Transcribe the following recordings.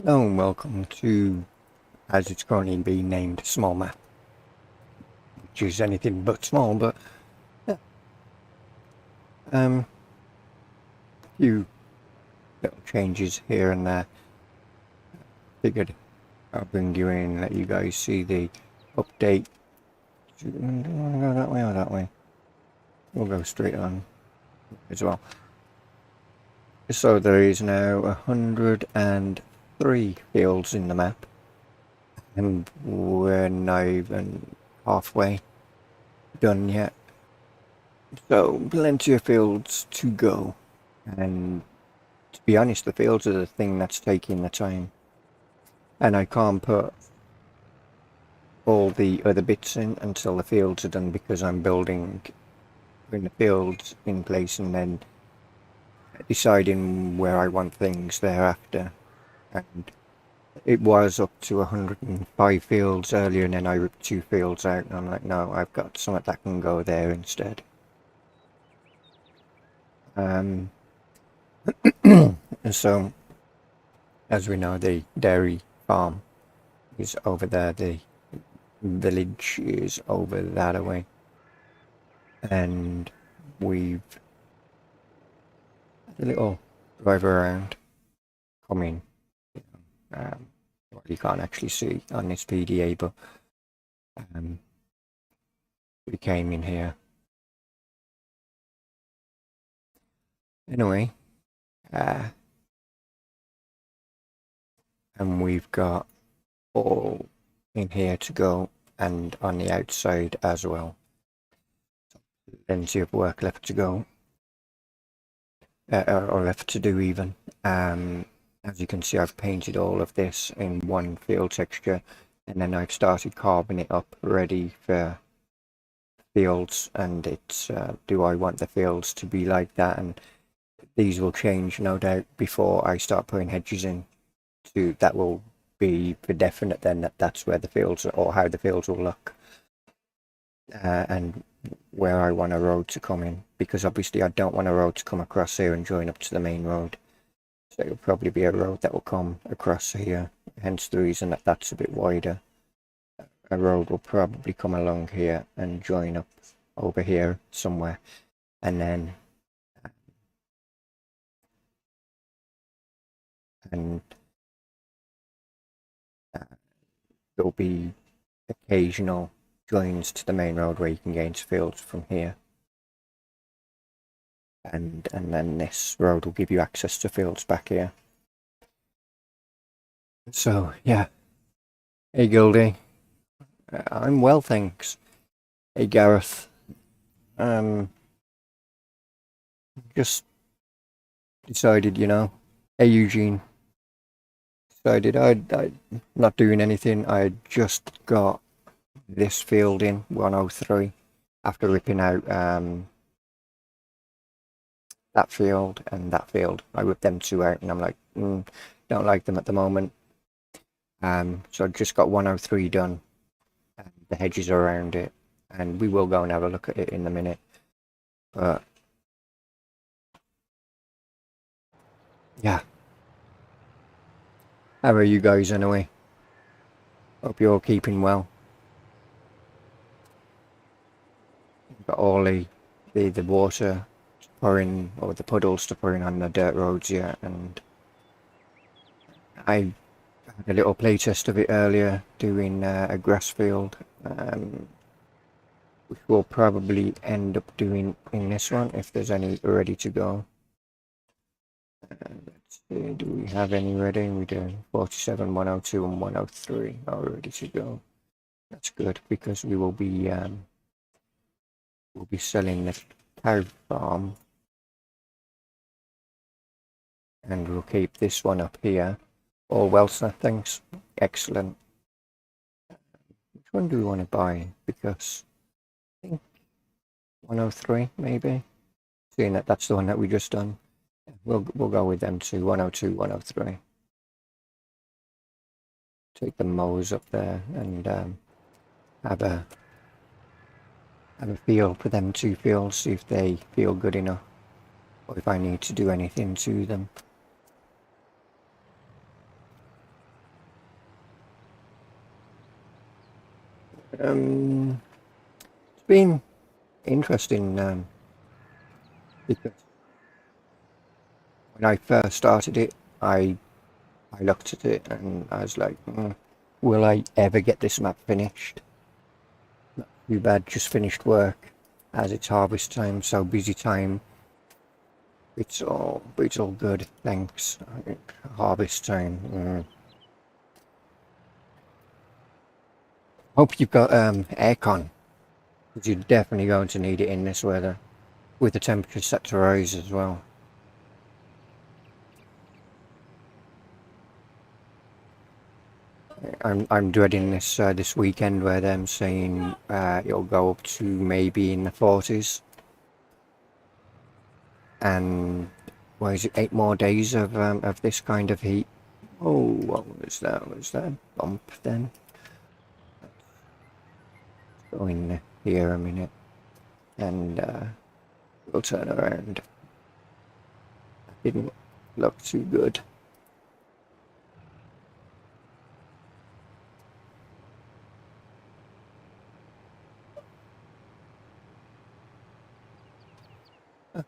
Hello and welcome to, as it's currently being named, Small Map, which is anything but small, but yeah. Few little changes here and there. Figured I'll bring you in, let you guys see the update. Do you want to go that way or that way? We'll go straight on as well. So there is now 103 fields in the map, and we're not even halfway done yet. So plenty of fields to go, and to be honest, the fields are the thing that's taking the time, and I can't put all the other bits in until the fields are done because I'm putting the fields in place and then deciding where I want things thereafter. And it was up to 105 fields earlier, and then I ripped 2 fields out, and I'm like, no, I've got something that can go there instead. So, as we know, the dairy farm is over there, the village is over that way, and we've had a little drive around coming. Well, you can't actually see on this PDA, but we came in here. Anyway, and we've got all in here to go and on the outside as well. Plenty of work left to go, or left to do even. As you can see, I've painted all of this in one field texture, and then I've started carving it up ready for fields. And it's do I want the fields to be like that? And these will change, no doubt, before I start putting hedges in. That will be for definite then that's where the fields are, or how the fields will look, and where I want a road to come in, because obviously I don't want a road to come across here and join up to the main road. So it'll probably be a road that will come across here, hence the reason that that's a bit wider. A road will probably come along here and join up over here somewhere, and then there'll be occasional joins to the main road where you can gain fields from here, and then this road will give you access to fields back here. So yeah. Hey Goldie. I'm well, thanks. Hey Gareth. Just decided, Hey Eugene. Decided I'm not doing anything. I just got this field in 103 after ripping out that field and that field. I ripped them 2 out, and I'm like, don't like them at the moment. So I just got 103 done, and the hedges are around it, and we will go and have a look at it in a minute. But yeah, how are you guys anyway? Hope you're all keeping well. Got all the water pouring, or the puddles to pouring on the dirt roads yet, and I had a little play test of it earlier doing a grass field, which we'll probably end up doing in this one if there's any ready to go. Let's see, do we have any ready? We do. 47, 102 and 103 are ready to go. That's good, because we will be selling the cow farm, and we'll keep this one up here. All well, sir, thanks. Excellent. Which one do we want to buy? Because I think 103 maybe, seeing that that's the one that we just done. We'll go with them too. 102, 103. Take the mows up there and have a feel for them 2 fields, see if they feel good enough, or if I need to do anything to them. It's been interesting because when I first started it, I looked at it and I was like, will I ever get this map finished? Not too bad, just finished work as it's harvest time, so busy time. It's all good, thanks. Harvest time. Hope you've got aircon, because you're definitely going to need it in this weather, with the temperature set to rise as well. I'm dreading this weekend where they're saying it'll go up to maybe in the 40s, and what is it, 8 more days of this kind of heat. Oh, what was that? Was that a bump then? Let's go in here a minute and we'll turn around. That didn't look too good.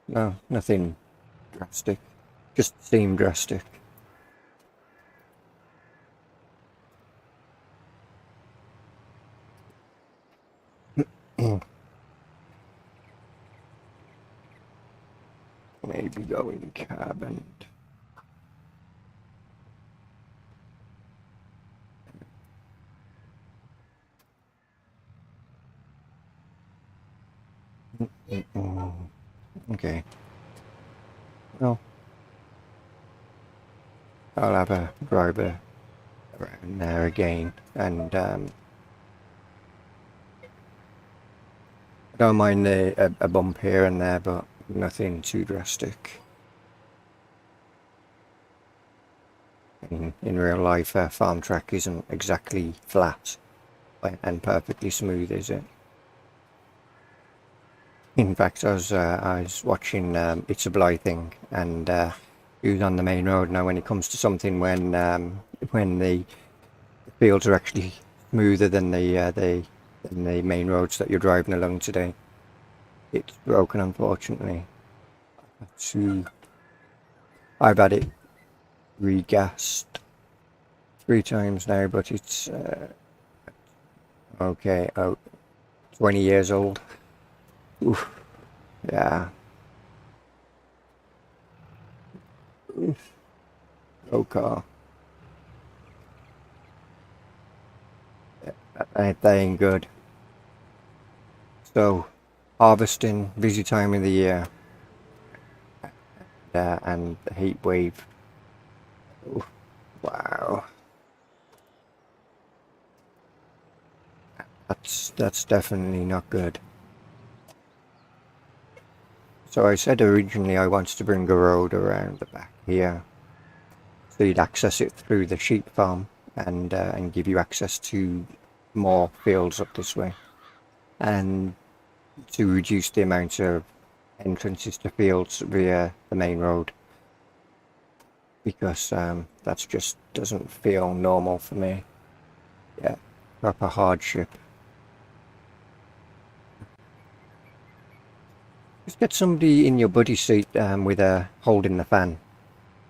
No, nothing drastic. Just seemed drastic. Maybe going cab and okay. Well, I'll have a driver around there again, and I don't mind a bump here and there, but nothing too drastic. In real life, a farm track isn't exactly flat and perfectly smooth, is it? In fact, I was watching It's a Bly thing, and he was on the main road. Now, when it comes to something when the fields are actually smoother than the main roads that you're driving along today, it's broken, unfortunately. I've had it regassed 3 times now, but it's okay. 20 years old. Oof. Yeah. Oof. Oh, car. That ain't good. So, harvesting, busy time of the year, and the heat wave. Oof. Wow. That's definitely not good. So I said originally I wanted to bring a road around the back here, so you'd access it through the sheep farm and give you access to more fields up this way, and to reduce the amount of entrances to fields via the main road, because that just doesn't feel normal for me. Yeah, proper hardship. Just get somebody in your buddy seat with a holding the fan.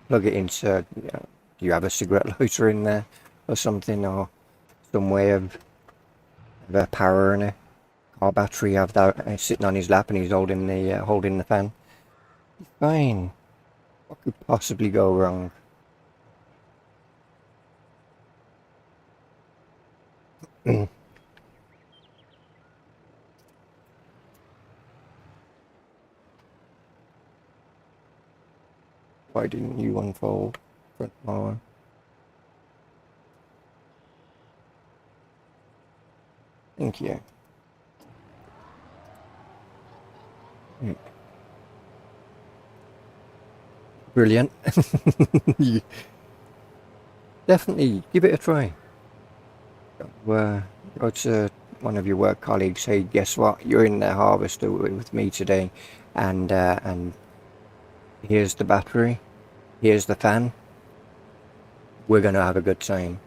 Plug it into. Do you have a cigarette lighter in there or something, or some way of powering a car battery? Have that sitting on his lap and he's holding the fan. Fine. What could possibly go wrong? Why didn't you unfold front mower? Thank you. Brilliant. Definitely give it a try. Go to one of your work colleagues. Hey, guess what? You're in the harvester with me today, and here's the battery. Here's the fan. We're gonna have a good time.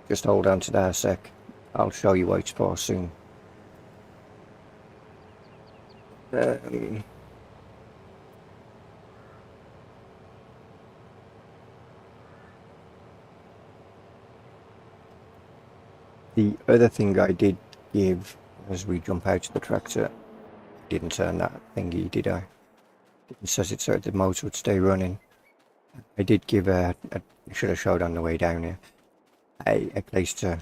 Just hold on to that a sec. I'll show you what it's for soon. Um, the other thing I did give as we jump out of the tractor, didn't turn that thingy, did I? It says it so the motor would stay running. I did give I should have showed on the way down here, a place to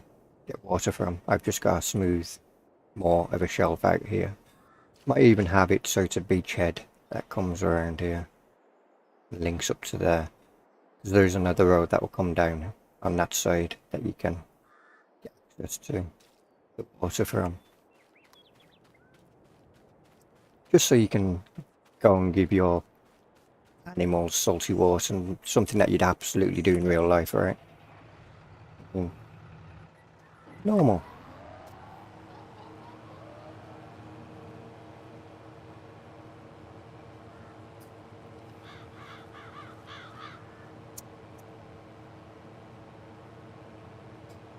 get water from. I've just got a smooth, more of a shelf out here. Might even have it so it's a beachhead that comes around here, links up to there. Because there's another road that will come down on that side that you can get access to the water from. Just so you can go and give your animals salty water, and something that you'd absolutely do in real life, right? Normal.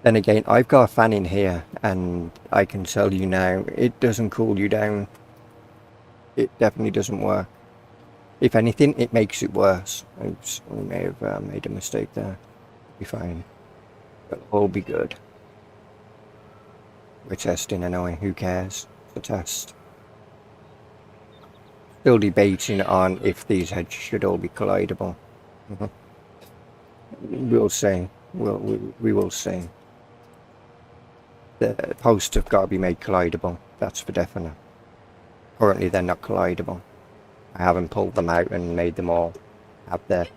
Then again, I've got a fan in here, and I can tell you now, it doesn't cool you down. It definitely doesn't work. If anything, it makes it worse. Oops, we may have made a mistake there. Be fine. It'll all be good. We're testing anyway, who cares? It's a test. Still debating on if these hedges should all be collidable. We'll see. We will see. The posts have got to be made collidable. That's for definite. Currently they're not collidable. I haven't pulled them out and made them all have their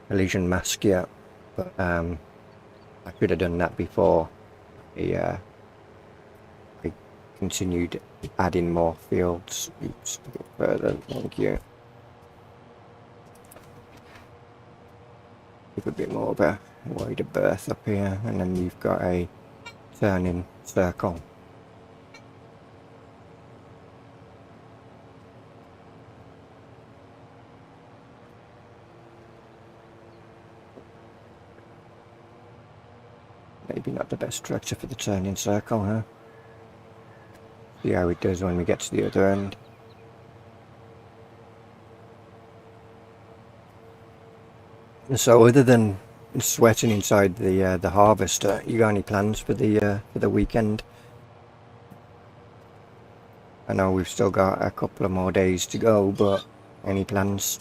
collision mask yet. But I should have done that before I continued adding more fields. Oops, a bit further, thank you. Give a bit more of a wider berth up here, and then you've got a turning circle. Maybe not the best structure for the turning circle, huh? See how it does when we get to the other end. So other than sweating inside the harvester, you got any plans for the weekend? I know we've still got a couple of more days to go, but any plans?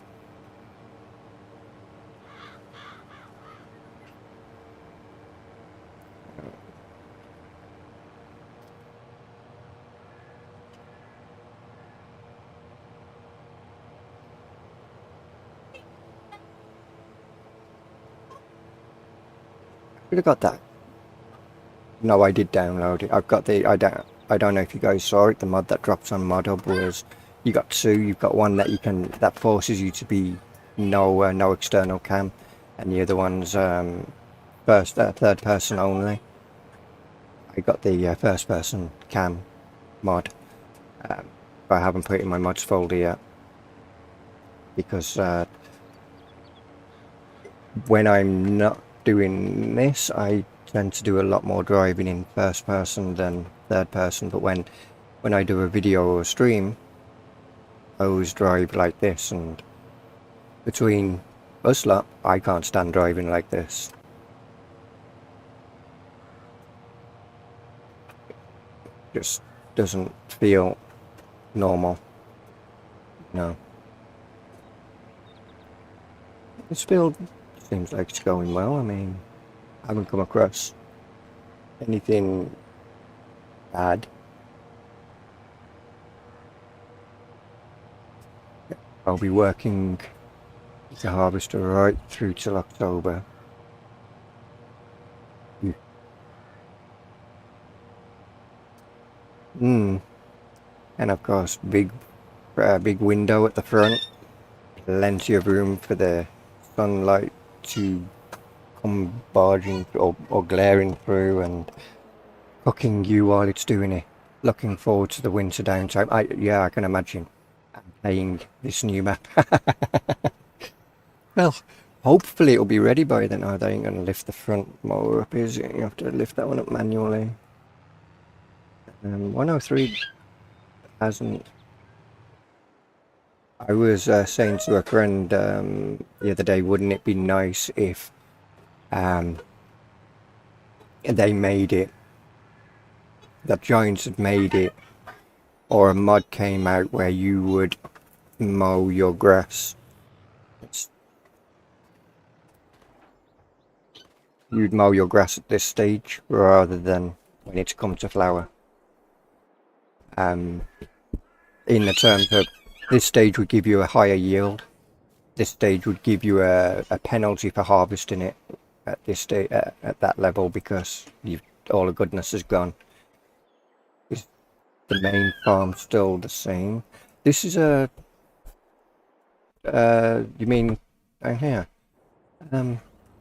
Should have got that. No, I did download it. I've got the. I don't know if you guys saw it. The mod that drops on ModHub was you got two. You've got one that you can that forces you to be no external cam, and the other one's third person only. I got the first person cam mod, but I haven't put it in my mods folder yet because when I'm not doing this, I tend to do a lot more driving in first person than third person. But when I do a video or a stream, I always drive like this, and between us lot, I can't stand driving like this. Just doesn't feel normal. No. This build seems like it's going well. I mean, I haven't come across anything bad. I'll be working the harvester right through till October. And of course, big window at the front. Plenty of room for the sunlight to come barging or glaring through and cooking you while it's doing it. Looking forward to the winter downtime. I can imagine playing this new map. Well, Hopefully it'll be ready by then. Oh, they ain't gonna lift the front mower up, is it? You have to lift that one up manually. 103 hasn't. I was saying to a friend the other day, wouldn't it be nice if they made it, that Giants had made it, or a mod came out where you would mow your grass. You'd mow your grass at this stage rather than when it's come to flower. In the terms of this stage would give you a higher yield. This stage would give you a penalty for harvesting it at this stage, at that level, because all the goodness is gone. Is the main farm still the same? This is a you mean down here?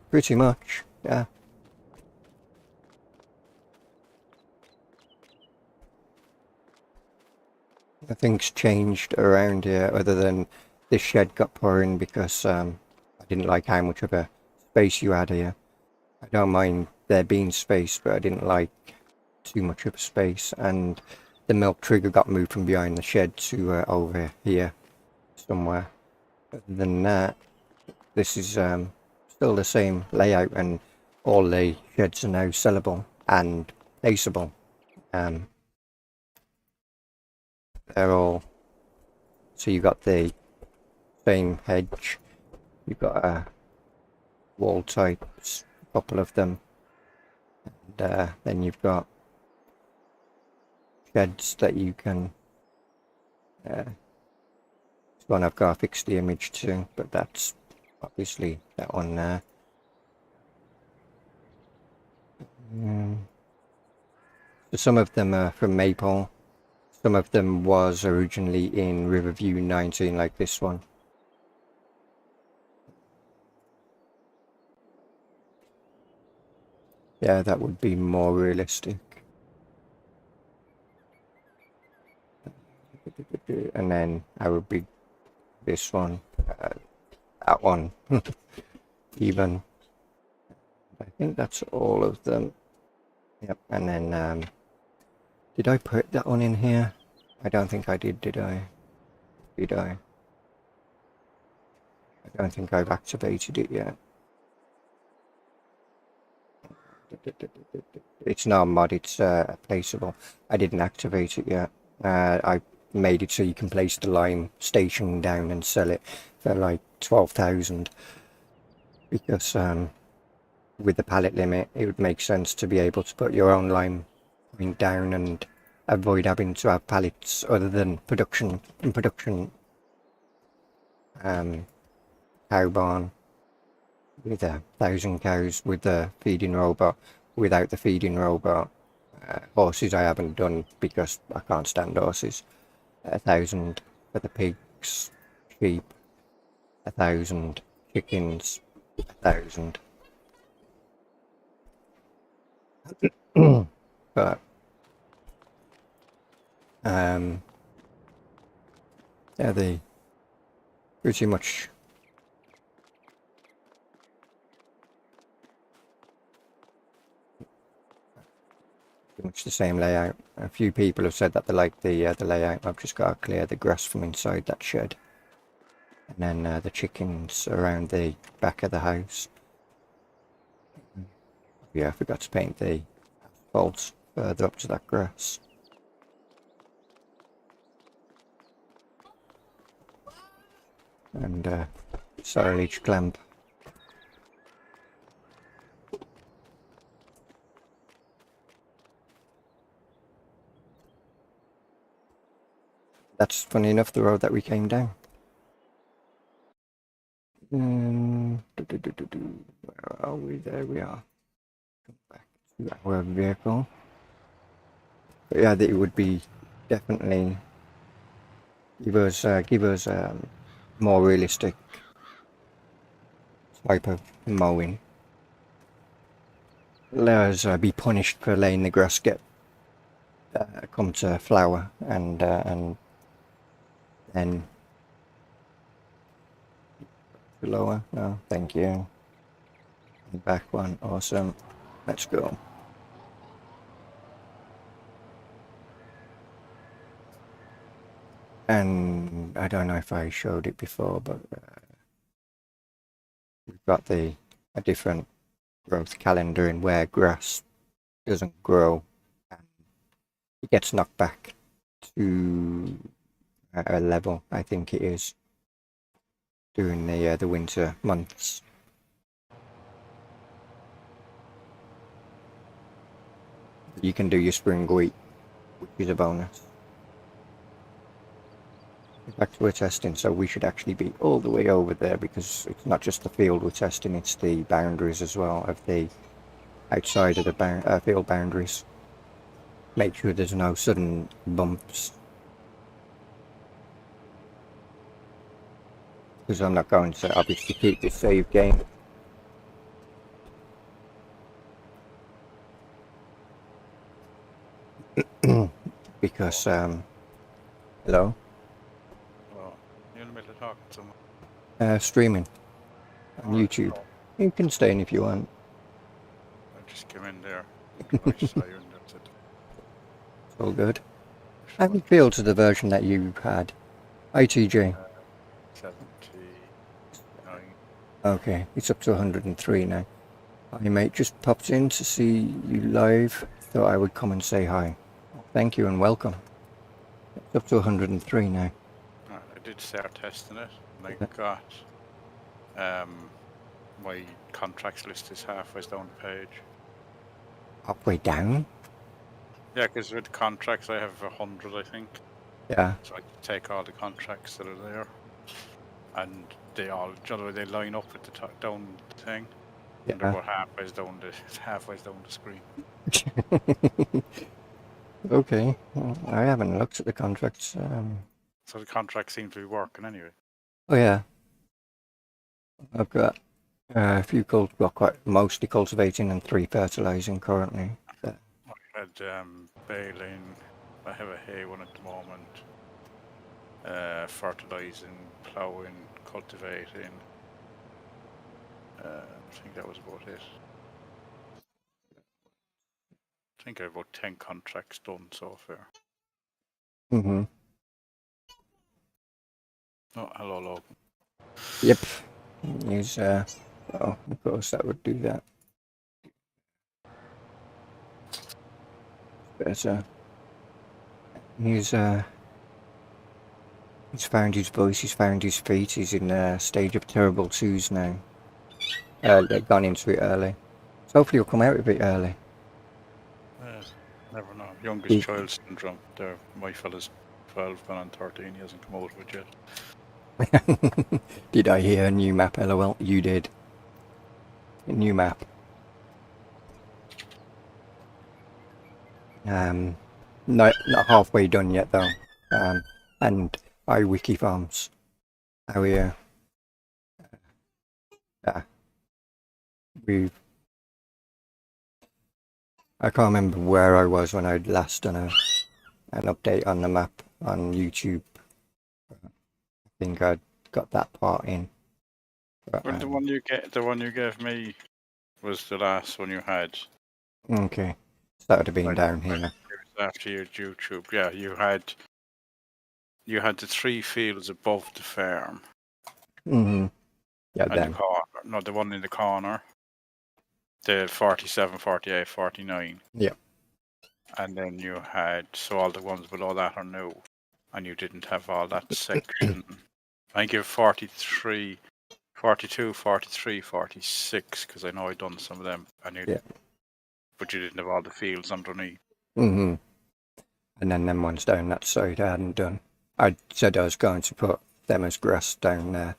Pretty much, yeah. Nothing's changed around here other than this shed got put in because I didn't like how much of a space you had here. I don't mind there being space, but I didn't like too much of a space, and the milk trigger got moved from behind the shed to over here somewhere. Other than that, this is still the same layout, and all the sheds are now sellable and placeable. They're all, so you got the same hedge, you've got wall types, a couple of them, and then you've got sheds that you can this one I've got to fix the image to, but that's obviously that one there. So some of them are from Maple, some of them was originally in Riverview 19, like this one. Yeah, that would be more realistic. And then I would be this one, that one, even. I think that's all of them. Yep, and then did I put that one in here? I don't think I did I? Did I? I don't think I've activated it yet. It's not a mod, it's placeable. I didn't activate it yet. I made it so you can place the lime station down and sell it for like 12,000, because with the pallet limit it would make sense to be able to put your own lime point down and avoid having to have pallets other than production cow barn with 1,000 cows with the feeding robot. Without the feeding robot, horses I haven't done because I can't stand horses. 1,000 for the pigs, sheep, 1,000 chickens, 1,000. But yeah, they pretty much the same layout. A few people have said that they like the layout. I've just got to clear the grass from inside that shed, and then the chickens around the back of the house. Yeah, I forgot to paint the asphalt further up to that grass. And silage clamp. That's funny enough the road that we came down. Where are we? There we are. Back to our vehicle. But yeah, it would be definitely give us more realistic type of mowing. Let us be punished for letting the grass get come to flower, and then Lower? No, thank you. And back one, awesome. Let's go. And I don't know if I showed it before, but we've got a different growth calendar in where grass doesn't grow and it gets knocked back to a level, I think it is, during the winter months. You can do your spring wheat, which is a bonus. Back to we're testing, so we should actually be all the way over there because it's not just the field we're testing, it's the boundaries as well of the outside of the field boundaries. Make sure there's no sudden bumps. Because I'm not going to obviously keep this save game. Because, hello? Well, you're in the middle of talking to someone. Streaming on YouTube. You can stay in if you want. I just came in there. I saw you and that's it. It's all good. How do you feel to the version that you had? ITJ? 79. Okay, it's up to 103 now. Hi mate, just popped in to see you live. Thought I would come and say hi. Thank you and welcome. It's up to 103 now. I did start testing it and I got my contracts list is halfway down the page. Halfway down? Yeah, because with contracts I have 100, I think. Yeah. So I can take all the contracts that are there, and they all, they line up at the top, down the thing. Yeah. And they're about halfway down the screen. Okay, well, I haven't looked at the contracts. So the contracts seem to be working anyway. Oh yeah, I've got a few mostly cultivating and 3 fertilizing currently. I had baling. I have a hay one at the moment. Fertilizing, ploughing, cultivating. I think that was about it. I think I have about 10 contracts done so far. Mm-hmm. Oh, hello, Logan. Yep. Use, oh, of course that would do that. Better. He's found his voice, he's found his feet, he's in a stage of terrible twos now. They've gone into it early. So hopefully he'll come out a bit early. Never know. Youngest child syndrome. There, my fella's 12, gone on 13. He hasn't come out of it yet. Did I hear a new map? LOL. You did. A new map. Not halfway done yet though. And iWiki Farms. How are you? I can't remember where I was when I'd last done an update on the map on YouTube. I think I'd got that part in. But, well, the one you gave me was the last one you had. Okay, so that would have been down here. After your YouTube, yeah, you had the 3 fields above the farm. Mm-hmm. Yeah, and then. the corner, no, the one in the corner. The 47, 48, 49. Yeah. And then you had, so all the ones below that are new. And you didn't have all that section. I think you have 43, 42, 43, 46, because I know I'd done some of them. But you didn't have all the fields underneath. Mm-hmm. And then them ones down that side I hadn't done. I said I was going to put them as grass down there.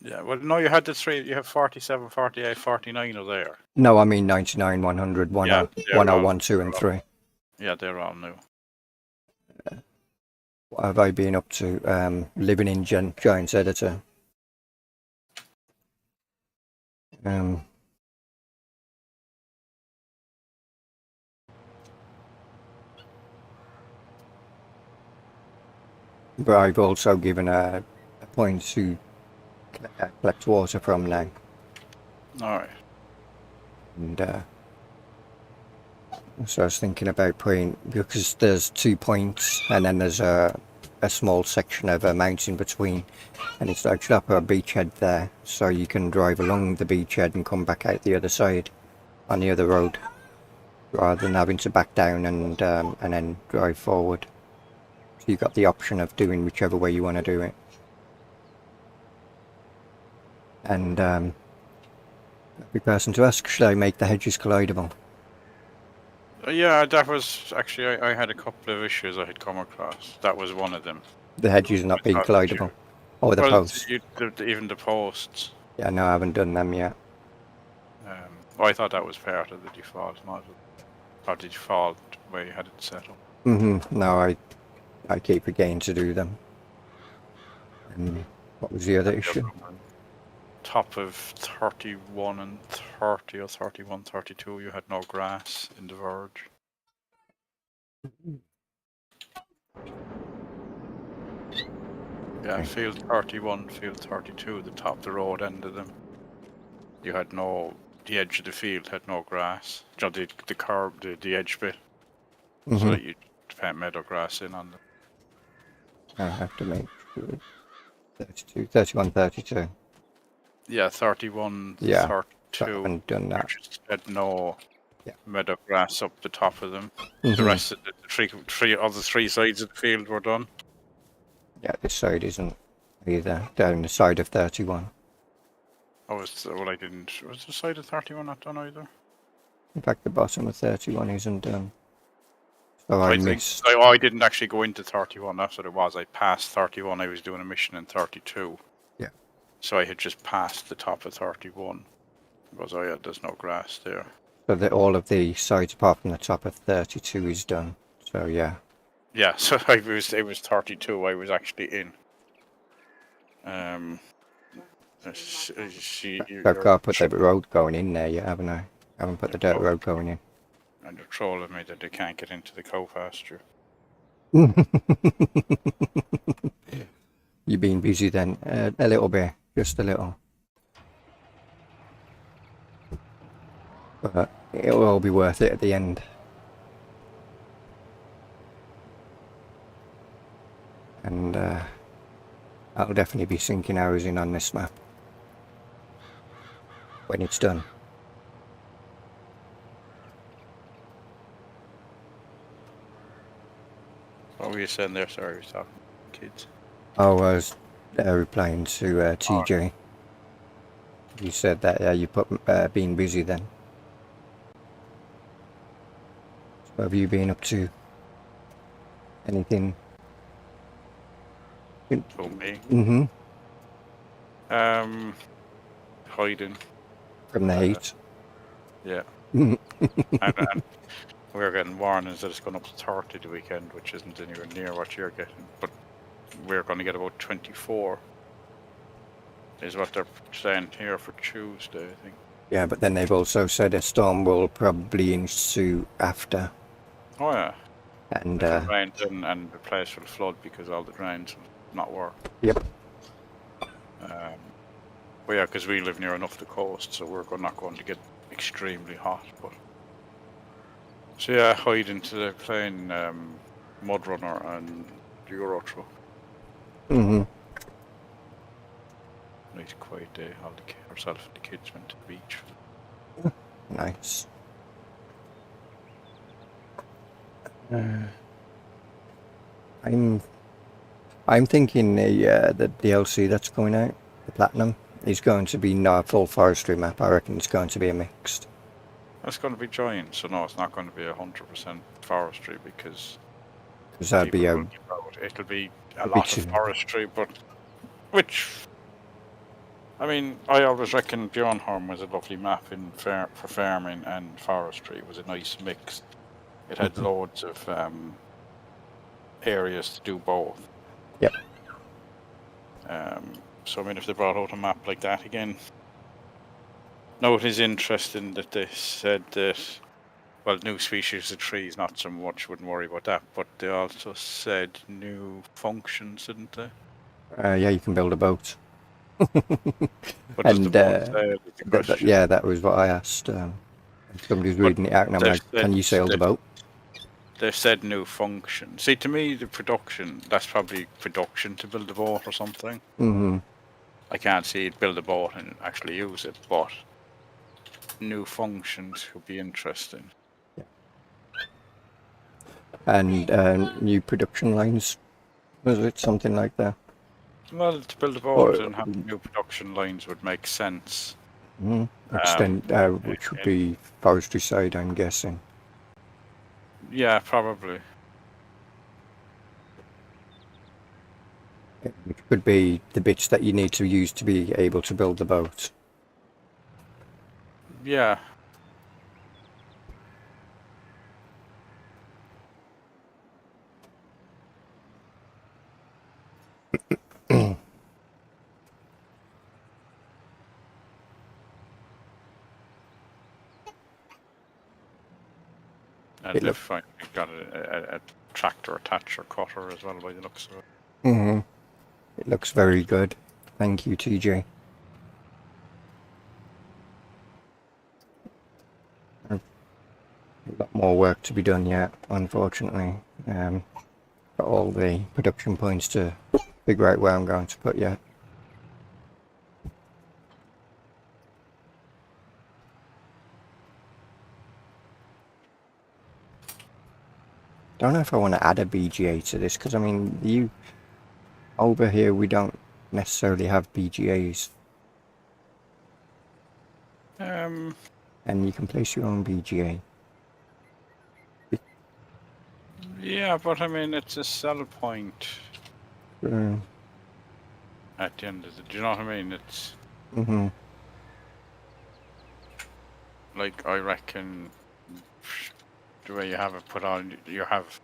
Yeah, well, no, you had the 3, you have 47, 48, 49 are there. No, I mean 99, 100, 101, 2 and 3. Yeah, they're all new. What have I been up to? Living in Giants Editor. But I've also given a point to collect water from now. Alright. And so I was thinking about putting, because there's 2 points and then there's a small section of a mountain between, and it's like up a beachhead there, so you can drive along the beachhead and come back out the other side on the other road, rather than having to back down and then drive forward. So you've got the option of doing whichever way you want to do it. And every person to ask, should I make the hedges collidable? Yeah, that was actually, I had a couple of issues I had come across. That was one of them. The hedges not being collidable? Or the posts? Even the posts. Yeah, no, I haven't done them yet. I thought that was part of the default model. Or the default way you had it set up. No, I keep forgetting to do them. And what was the other issue? Top of 31 and 30 or 31, 32, you had no grass in the verge. Yeah, field 31, field 32, the top of the road end of them. You had the edge of the field had no grass. You know, the curb, the edge bit. So that you paint meadow grass in on them. I have to make sure. 32, 31, 32. Yeah, 31, Yeah, 32. I haven't done that. Just had no meadow grass up the top of them. The rest of the three sides of the field were done. Yeah, this side isn't either. Down the side of 31. I didn't. Was the side of 31 not done either? In fact, the bottom of 31 isn't done. So I missed. I didn't actually go into 31. That's what it was. I passed 31. I was doing a mission in 32. Yeah. So I had just passed the top of 31. Because there's no grass there. So that all of the sides apart from the top of 32 is done. So yeah. Yeah. So it was 32. I was actually in. I've got to put the road going in there yet, haven't I? I haven't put the dirt road going in. And they're trolling me that they can't get into the cow pasture. You've been busy then, a little bit, just a little. But it'll all be worth it at the end. And I'll definitely be sinking hours in on this map when it's done. What were you saying there? Sorry, I was talking to kids. Oh, I was replying to TJ. You said that you put being busy then. So have you been up to anything? Oh, me? Hiding. From the heat? Yeah. and we're getting warnings that it's going up to 30 the weekend, which isn't anywhere near what you're getting. But we're going to get about 24. Is what they're saying here for Tuesday, I think. Yeah, but then they've also said a storm will probably ensue after. Oh, yeah. And rain and the place will flood because all the drains will not work. Yep. Well, yeah, because we live near enough the coast, so we're not going to get extremely hot. But so yeah, hide into the plane, Mud Runner and the Euro Truck. Nice quiet day. Ourselves and the kids went to the beach. Nice. I'm thinking the DLC that's coming out, the Platinum, is going to be not a full forestry map. I reckon it's going to be a mixed. It's going to be giant, so no, it's not going to be 100% forestry because that'd be it'll be a lot of forestry, but which. I mean, I always reckon Bjornholm was a lovely map for farming and forestry. It was a nice mix. It had loads of areas to do both. Yep. So, I mean, if they brought out a map like that again. No, it is interesting that they said that, well, new species of trees, not so much, wouldn't worry about that, but they also said new functions, didn't they? Yeah, you can build a boat. What does the And board say is the question. yeah, that was what I asked. Somebody's But reading it out, and I'm they've like, said "Can you sail the boat?" they've said new function. See, to me, the production, that's probably production to build a boat or something. Mm-hmm. I can't see it build a boat and actually use it, but new functions could be interesting. And new production lines, was it something like that? Well, to build a boat Or and have new production lines would make sense. extend, which would And be forestry side, I'm guessing. yeah, probably. Which could be the bits that you need to use to be able to build the boat. Yeah. It And look, if I got a tractor attach or cutter as well by the looks of it. hmm It looks very good. Thank you, TJ. A lot more work to be done yet, unfortunately. Got all the production points to figure out where I'm going to put yet. Don't know if I want to add a BGA to this, because I mean, over here we don't necessarily have BGAs, and you can place your own BGA. Yeah, but I mean, it's a sell point Uh, at the end of it. Do you know what I mean? It's mm-hmm. like, I reckon the way you have it put on, you have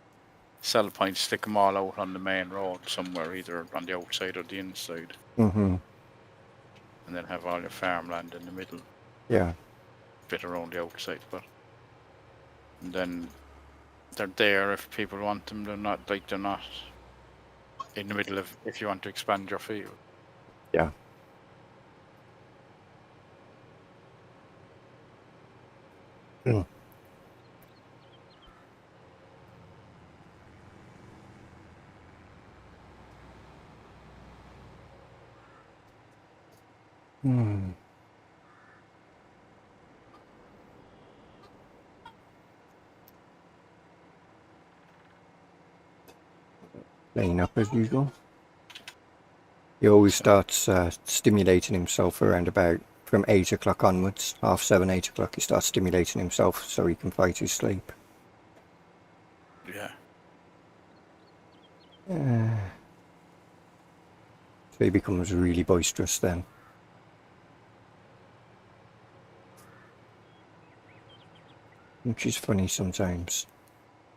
sell points, stick them all out on the main road somewhere, either on the outside or the inside, Mm-hmm. and then have all your farmland in the middle, Yeah. bit around the outside. But then they're there if people want them. They're not in the middle of if you want to expand your field. Yeah. Mm. Hmm. Laying up as usual. He always So, starts stimulating himself around about from 8 o'clock onwards. 7:30, 8 o'clock, he starts stimulating himself so he can fight his sleep. yeah. So he becomes really boisterous then. Which is funny sometimes.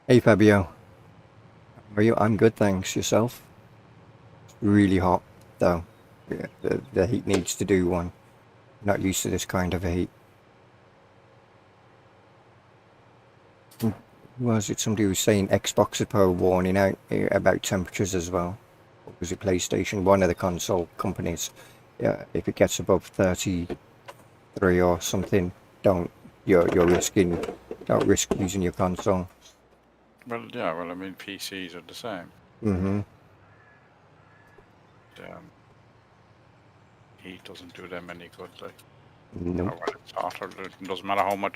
Hey Fabio, how are you? I'm good, thanks. Yourself? It's really hot though. Yeah, the heat needs to do one. Not used to this kind of heat. Who was it? Somebody was saying Xbox had put a warning out about temperatures as well. Or was it PlayStation? One of the console companies. Yeah, if it gets above 33 or something, don't. You're risking. Don't risk using your console. Well, yeah. Well, I mean, PCs are the same. Mm-hmm. Heat doesn't do them any good. Like, or Nope. when it's hotter, it doesn't matter how much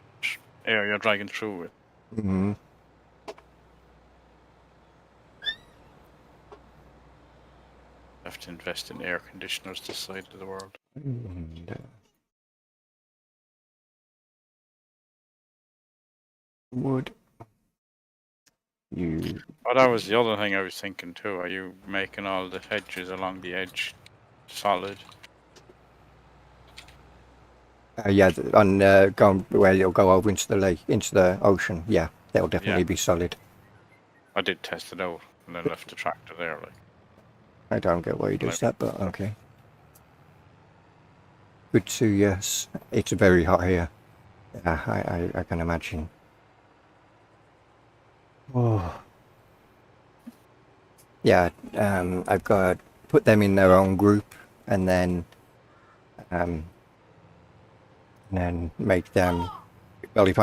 air you're dragging through it. Mm-hmm. You have to invest in air conditioners this side of the world. And, would you? But that was the other thing I was thinking too. Are you making all the hedges along the edge solid? Yeah, on going where you'll go over into the lake, into the ocean. Yeah, they'll Yeah, definitely be solid. I did test it out and then left the tractor there. Like, I don't get why he and does that, but okay. Good to yes. It's very hot here. Yeah, I can imagine. Oh. Yeah, I've got put them in their own group, and then and then make them. Well, if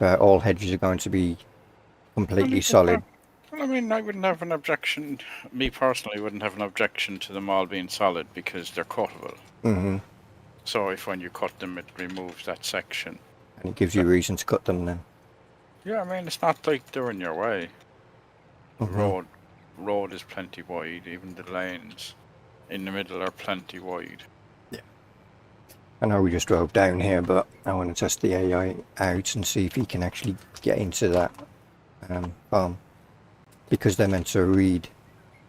all hedges are going to be completely solid. Well, I mean, I wouldn't have an objection. Me personally wouldn't have an objection to them all being solid because they're cuttable. Mm-hmm. So if when you cut them, it removes that section. And it gives you reason to cut them then. Yeah, I mean, it's not like they're in your way. Mm-hmm. Road is plenty wide. Even the lanes in the middle are plenty wide. Yeah. I know we just drove down here, but I want to test the AI out and see if he can actually get into that farm, because they're meant to read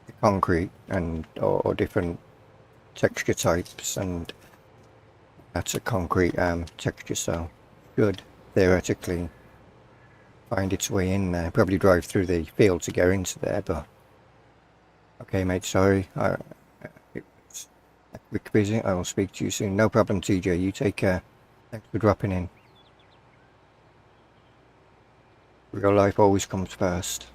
the concrete and or different texture types, and that's a concrete texture, so should theoretically find its way in there. Probably drive through the field to get into there, but okay, mate. Sorry. It's a quick visit. I will speak to you soon. No problem, TJ. You take care. Thanks for dropping in. Real life always comes first.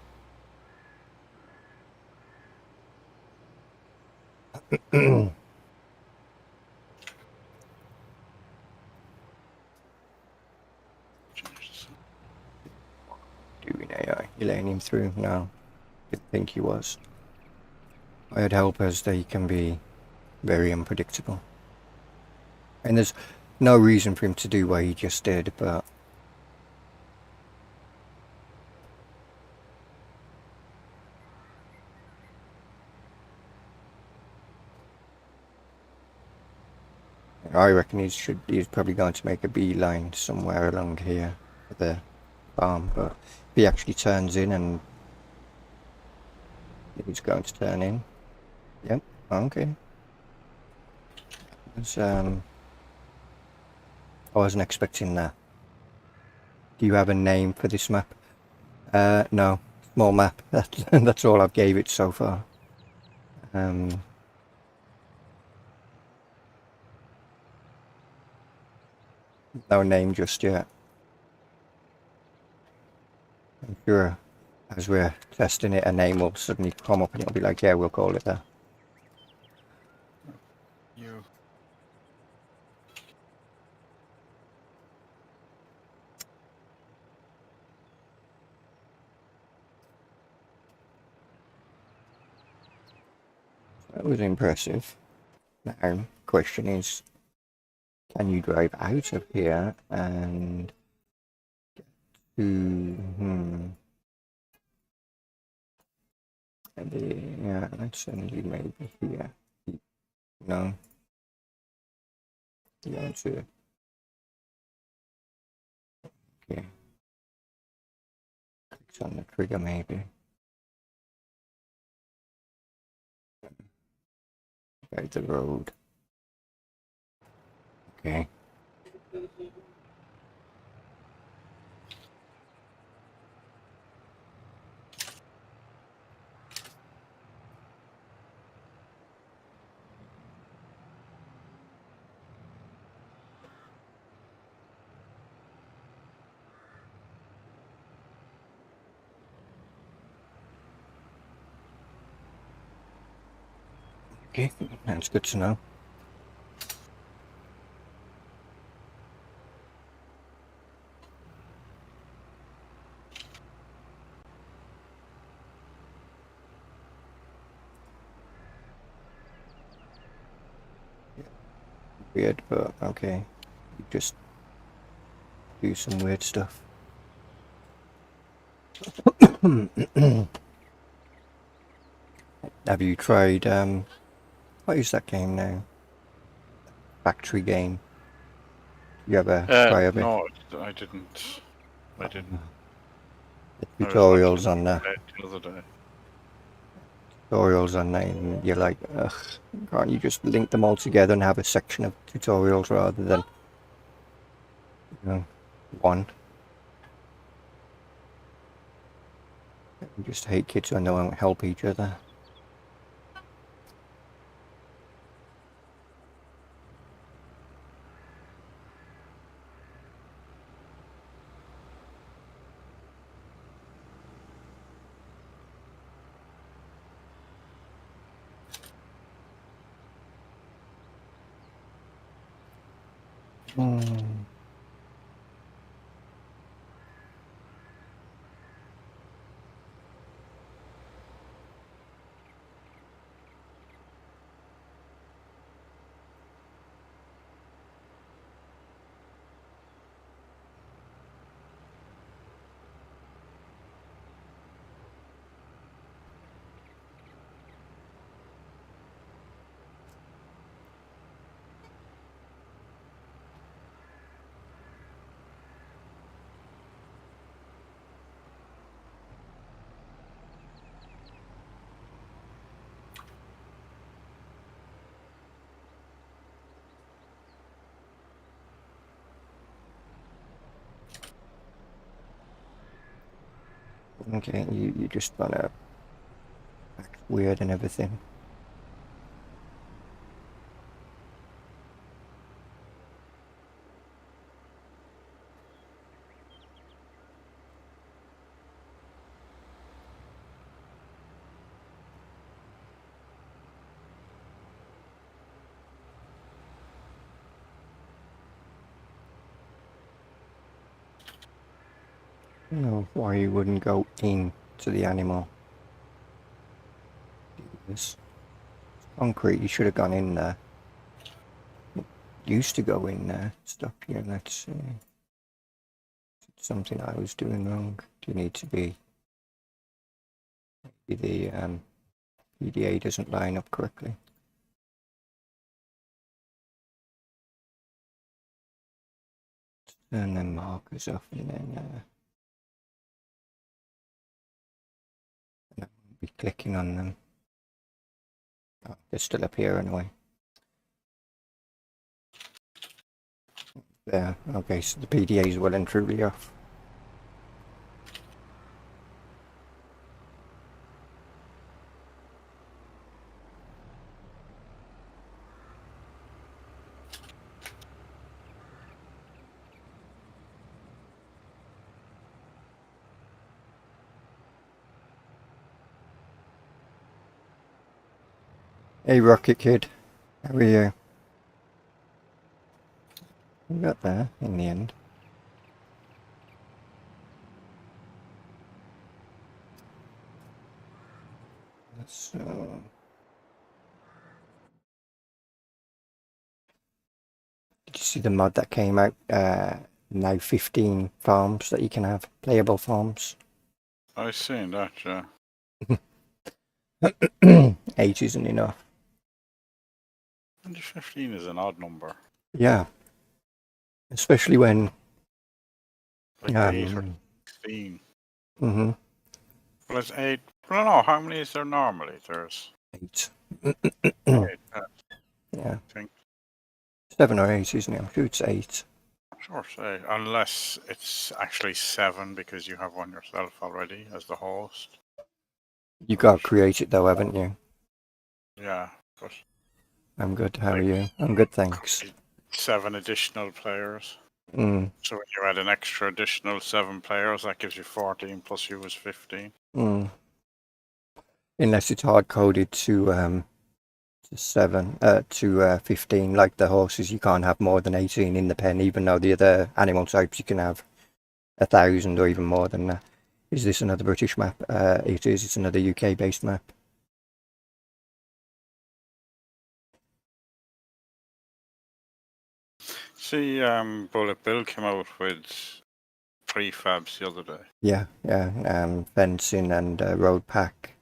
Doing AI. You letting him through? No. Didn't think he was. I had helpers. They can be very unpredictable. And there's no reason for him to do what he just did, but I reckon he's probably going to make a beeline somewhere along here for the farm, but if he actually turns in, and he's going to turn in. Yep, okay. I wasn't expecting that. Do you have a name for this map? No. Small map. That's all I've gave it so far. No name just yet. I'm sure as we're testing it, a name will suddenly come up and it'll be like, yeah, we'll call it that. You. That was impressive. Now, question is, can you drive out of here and to, yeah, let's suddenly maybe here. No. Yeah, it's okay. Clicks on the trigger maybe. Right, the road. Okay. Okay, that's good to know. Weird, but okay. You just do some weird stuff. Have you tried, what is that game now? Factory game. You ever try a bit? No, I didn't. I didn't. The I was watching tutorials on that. the other day. Tutorials on that, and you're like, ugh, can't you just link them all together and have a section of tutorials rather than, one? You just hate kids when they won't help each other. Hmm. Okay, you just wanna act weird and everything. No, why you wouldn't go in to the animal. This concrete, you should have gone in there. Used to go in there. Stop here, let's see. Something I was doing wrong. Do you need to be the PDA doesn't line up correctly? Turn them markers off and then be clicking on them. Oh, they're still up here anyway. There, okay, so the PDA is well and truly off. Hey Rocket Kid, how are you? We got there in the end. So, did you see the mod that came out? Now 15 farms that you can have, playable farms. I've seen that, yeah. 8 isn't enough. 15 is an odd number. Yeah, especially when Like 8 or 16. Mm-hmm. Well, it's 8. I don't know, how many is there normally? There's 8. 8. Yeah. I think. 7 or 8, isn't it? I'm sure it's 8. Sure, say. Unless it's actually 7 because you have one yourself already as the host. You got to create it though, haven't you? Yeah, but I'm good. How are like, you? I'm good, thanks. 7 additional players. Mm. So when you add an extra additional 7 players, that gives you 14 plus you is 15. Mm. Unless it's hard coded to 15, like the horses, you can't have more than 18 in the pen, even though the other animal types you can have 1,000 or even more than that. Is this another British map? It is. It's another UK based map. See, Bullet Bill came out with prefabs the other day. Yeah, yeah. Fencing and road pack,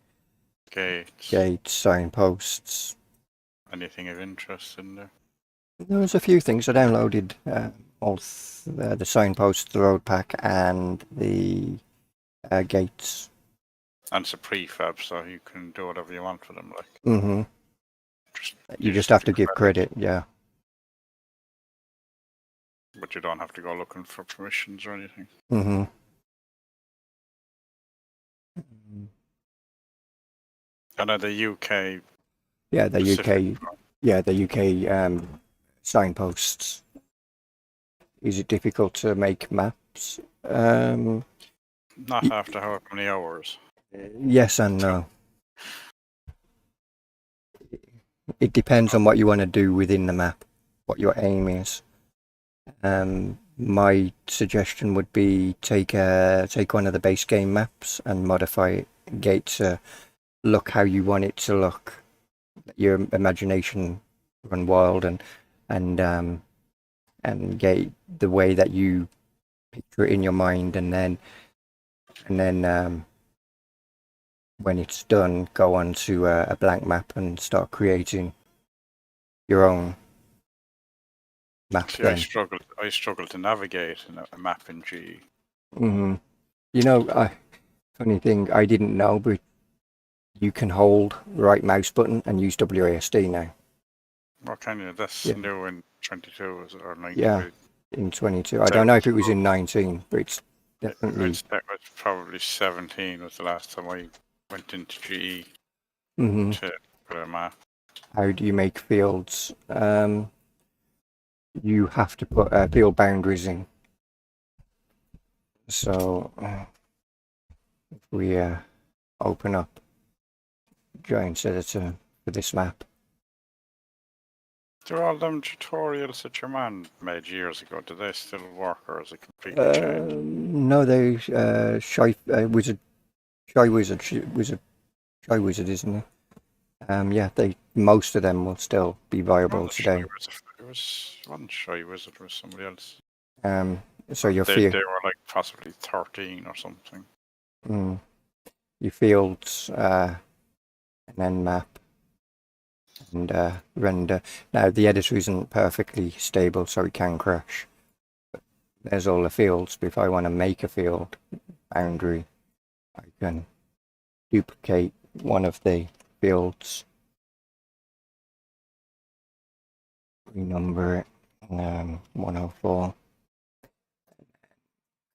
gates, signposts. Anything of interest in there? There was a few things. I downloaded all the signposts, the road pack, and the gates. And it's a prefab, so you can do whatever you want for them. Like, Mm-hmm. You just have to give credit, yeah. But you don't have to go looking for permissions or anything. Mm-hmm. And at the UK. Yeah, the UK. Yeah, the UK signposts. Is it difficult to make maps? Not after however many hours. Yes and no. It depends on what you want to do within the map, what your aim is. My suggestion would be take one of the base game maps and modify it to look how you want it to look. Let your imagination run wild and get the way that you picture it in your mind, and then when it's done, go on to a blank map and start creating your own map. See, Then, I struggle to navigate in a map in GE. you know, funny thing, I didn't know, but you can hold right mouse button and use WASD now. What can you? That's Yeah. new in 22 or 19. Yeah, in 22. I don't know if it was in 19, but it's definitely. That was probably 17 was the last time I went into GE Mm-hmm. to put a map. How do you make fields? You have to put field boundaries in. So if we open up Giants Editor for this map. Do all them tutorials that your man made years ago, do they still work, or is it completely changed? No, they Shy Wizard, Shy Wizard, isn't it? Yeah, most of them will still be viable today. It was one Shy Wizard or somebody else. So your they were like possibly 13 or something. Your fields, and then map and render. Now the editor isn't perfectly stable, so it can crash. But there's all the fields. But if I want to make a field boundary, I can duplicate one of the fields, renumber it, 104,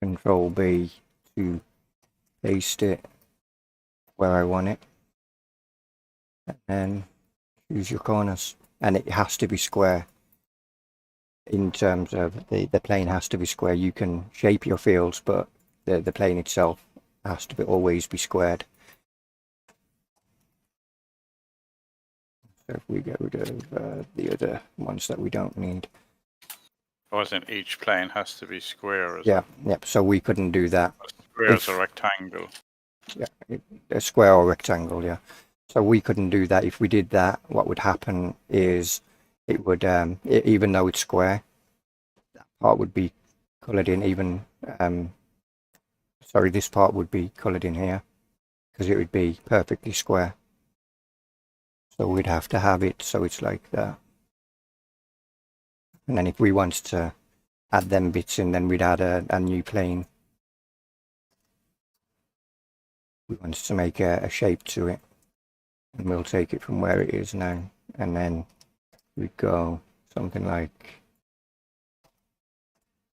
Control B to paste it where I want it, and then choose your corners, and it has to be square. In terms of the plane has to be square. You can shape your fields, but the plane itself has to always be squared. So if we get rid of the other ones that we don't need. Wasn't each plane has to be square? Yep. So we couldn't do that. Square is a rectangle. Yeah, a square or rectangle. Yeah. So we couldn't do that. If we did that, what would happen is it would, even though it's square, that part would be coloured in. Even sorry, this part would be coloured in here because it would be perfectly square. So we'd have to have it so it's like that. And then if we wanted to add them bits in, then we'd add a new plane. We wanted to make a shape to it, and we'll take it from where it is now, and then we'd go something like.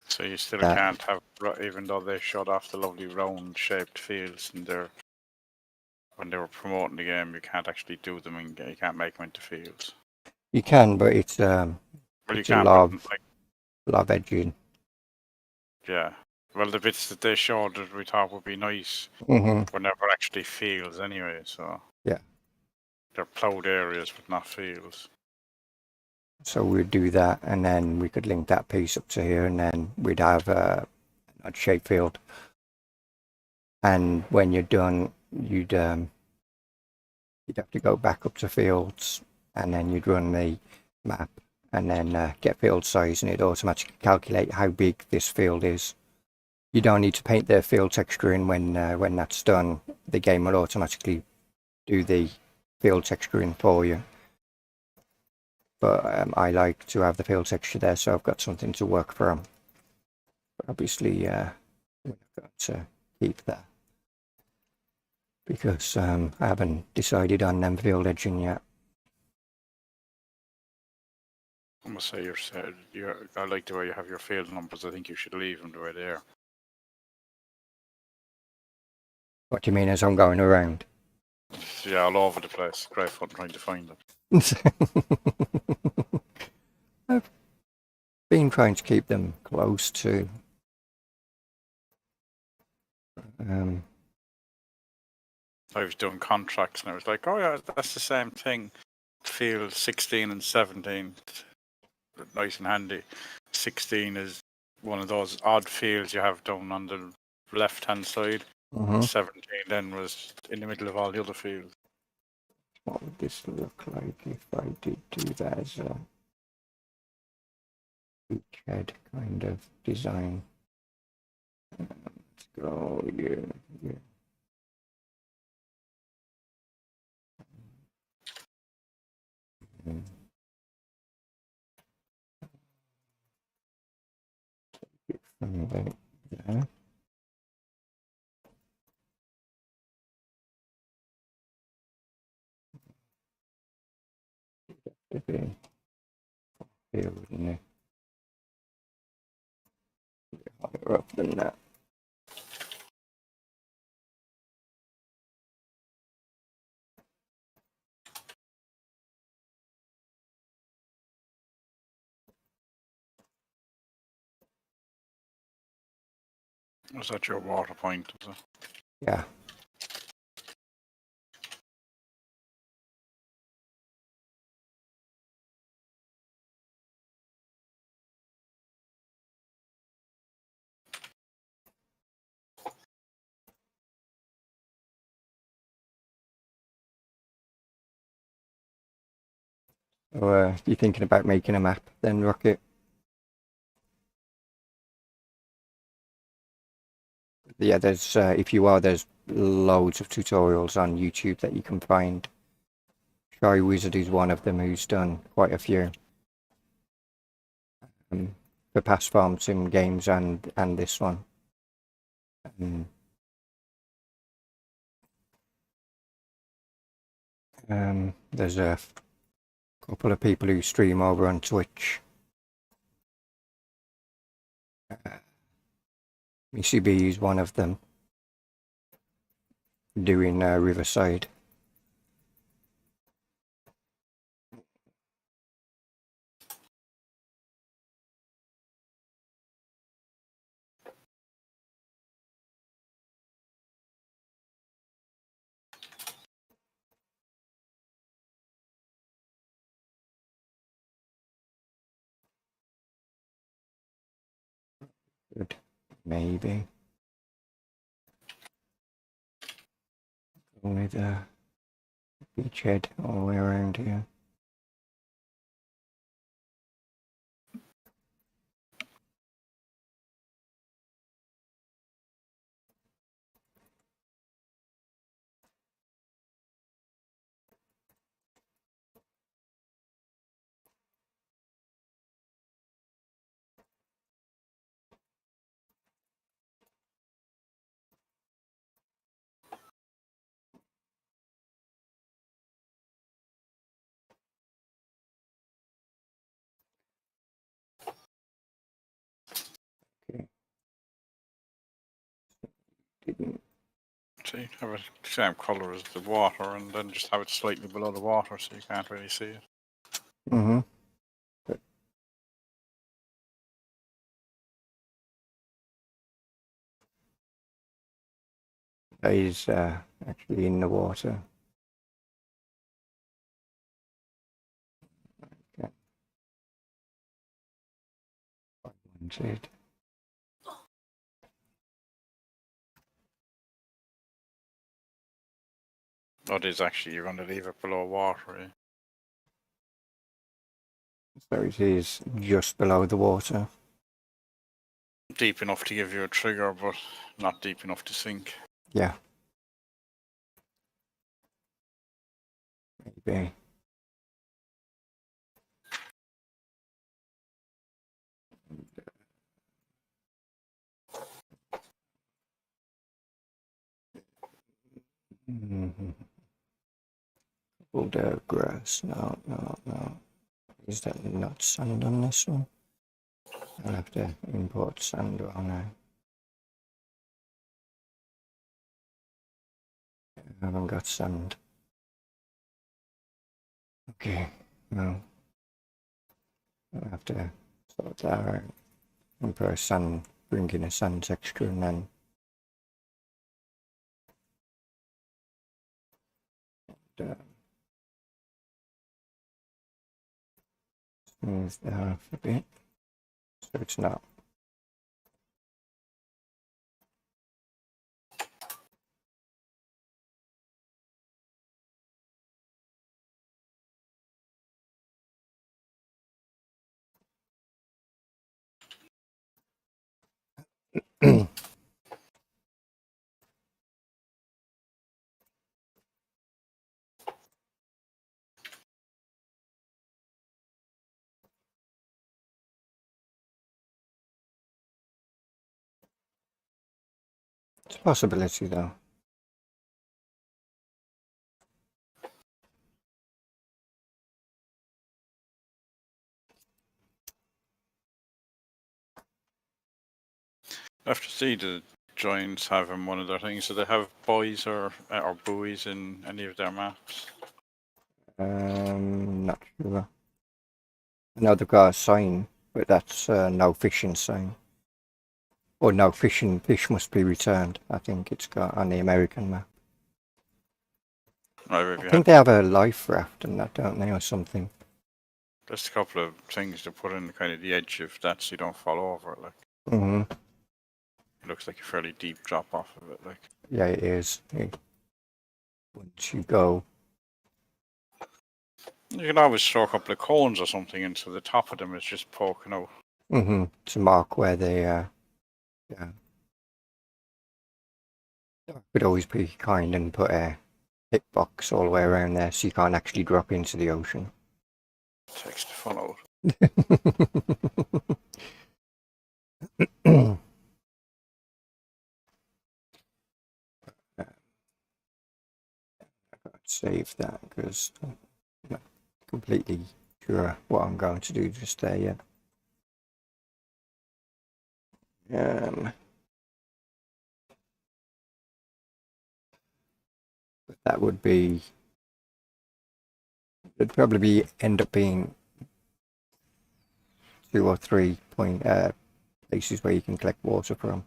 So you still can't have, even though they showed off the lovely round shaped fields in there when they were promoting the game, you can't actually do them in, you can't make them into fields. You can, but it's well, it's a lot of edging. Yeah. Well, the bits that they showed that we thought would be nice were never actually fields anyway, so. Yeah. They're ploughed areas, but not fields. So we'd do that, and then we could link that piece up to here, and then we'd have a shape field. And when you're done, you'd have to go back up to fields, and then you'd run the map, and then get field size, and it'd automatically calculate how big this field is. You don't need to paint the field texture in when that's done. The game will automatically do the field texture in for you. But I like to have the field texture there, so I've got something to work from. But obviously, we're not going to keep that because I haven't decided on them field edging yet. I must say, I like the way you have your field numbers. I think you should leave them the way they are. What do you mean as I'm going around? Yeah, all over the place. Great fun trying to find them. I've been trying to keep them close to. I was doing contracts and I was like, oh yeah, that's the same thing. Field 16 and 17, nice and handy. 16 is one of those odd fields you have down on the left-hand side. 17 then was in the middle of all the other fields. What would this look like if I did do that as a beachhead kind of design? Let's go here. From about there. To be here, wouldn't it? Higher up than that. Was that your water point? Was it? Yeah. So, you thinking about making a map then, Rocket? Yeah, there's if you are, there's loads of tutorials on YouTube that you can find. Shy Wizard is one of them who's done quite a few for past farm sim games and this one. There's a couple of people who stream over on Twitch. Missy B is one of them, doing Riverside. Good. Maybe. With a beachhead all the way around here. Okay. Didn't. See, have it the same colour as the water, and then just have it slightly below the water, so you can't really see it. But that is actually in the water. Okay. It. That is actually, you're going to leave it below water. Eh? So it is just below the water. Deep enough to give you a trigger, but not deep enough to sink. Yeah. Maybe. Boulder grass. No. Is that not sand on this one? I'll have to import sand on now. I haven't got sand. Okay, well, I'll have to sort that out and put a sand, bring in a sand texture and then smooth that off a bit. So it's not. It's a possibility though. I have to see the Giants have in one of their things. So they have buoys or buoys in any of their maps. Not sure. I know they've got a sign, but that's no fishing sign. Or no fishing, fish must be returned. I think it's got on the American map. Right, I think they have a life raft and that, don't they, or something? Just a couple of things to put in kind of the edge of that so you don't fall over. Like it looks like a fairly deep drop off of it. Like Yeah, it is. Once you go, you can always throw a couple of cones or something into the top of them. It's just poking out. to mark where they yeah. Could always be kind and put a hitbox all the way around there so you can't actually drop into the ocean. Takes the fun out. Save that because I'm not completely sure what I'm going to do just there yet. But that would be, it'd probably end up being 2 or 3 places where you can collect water from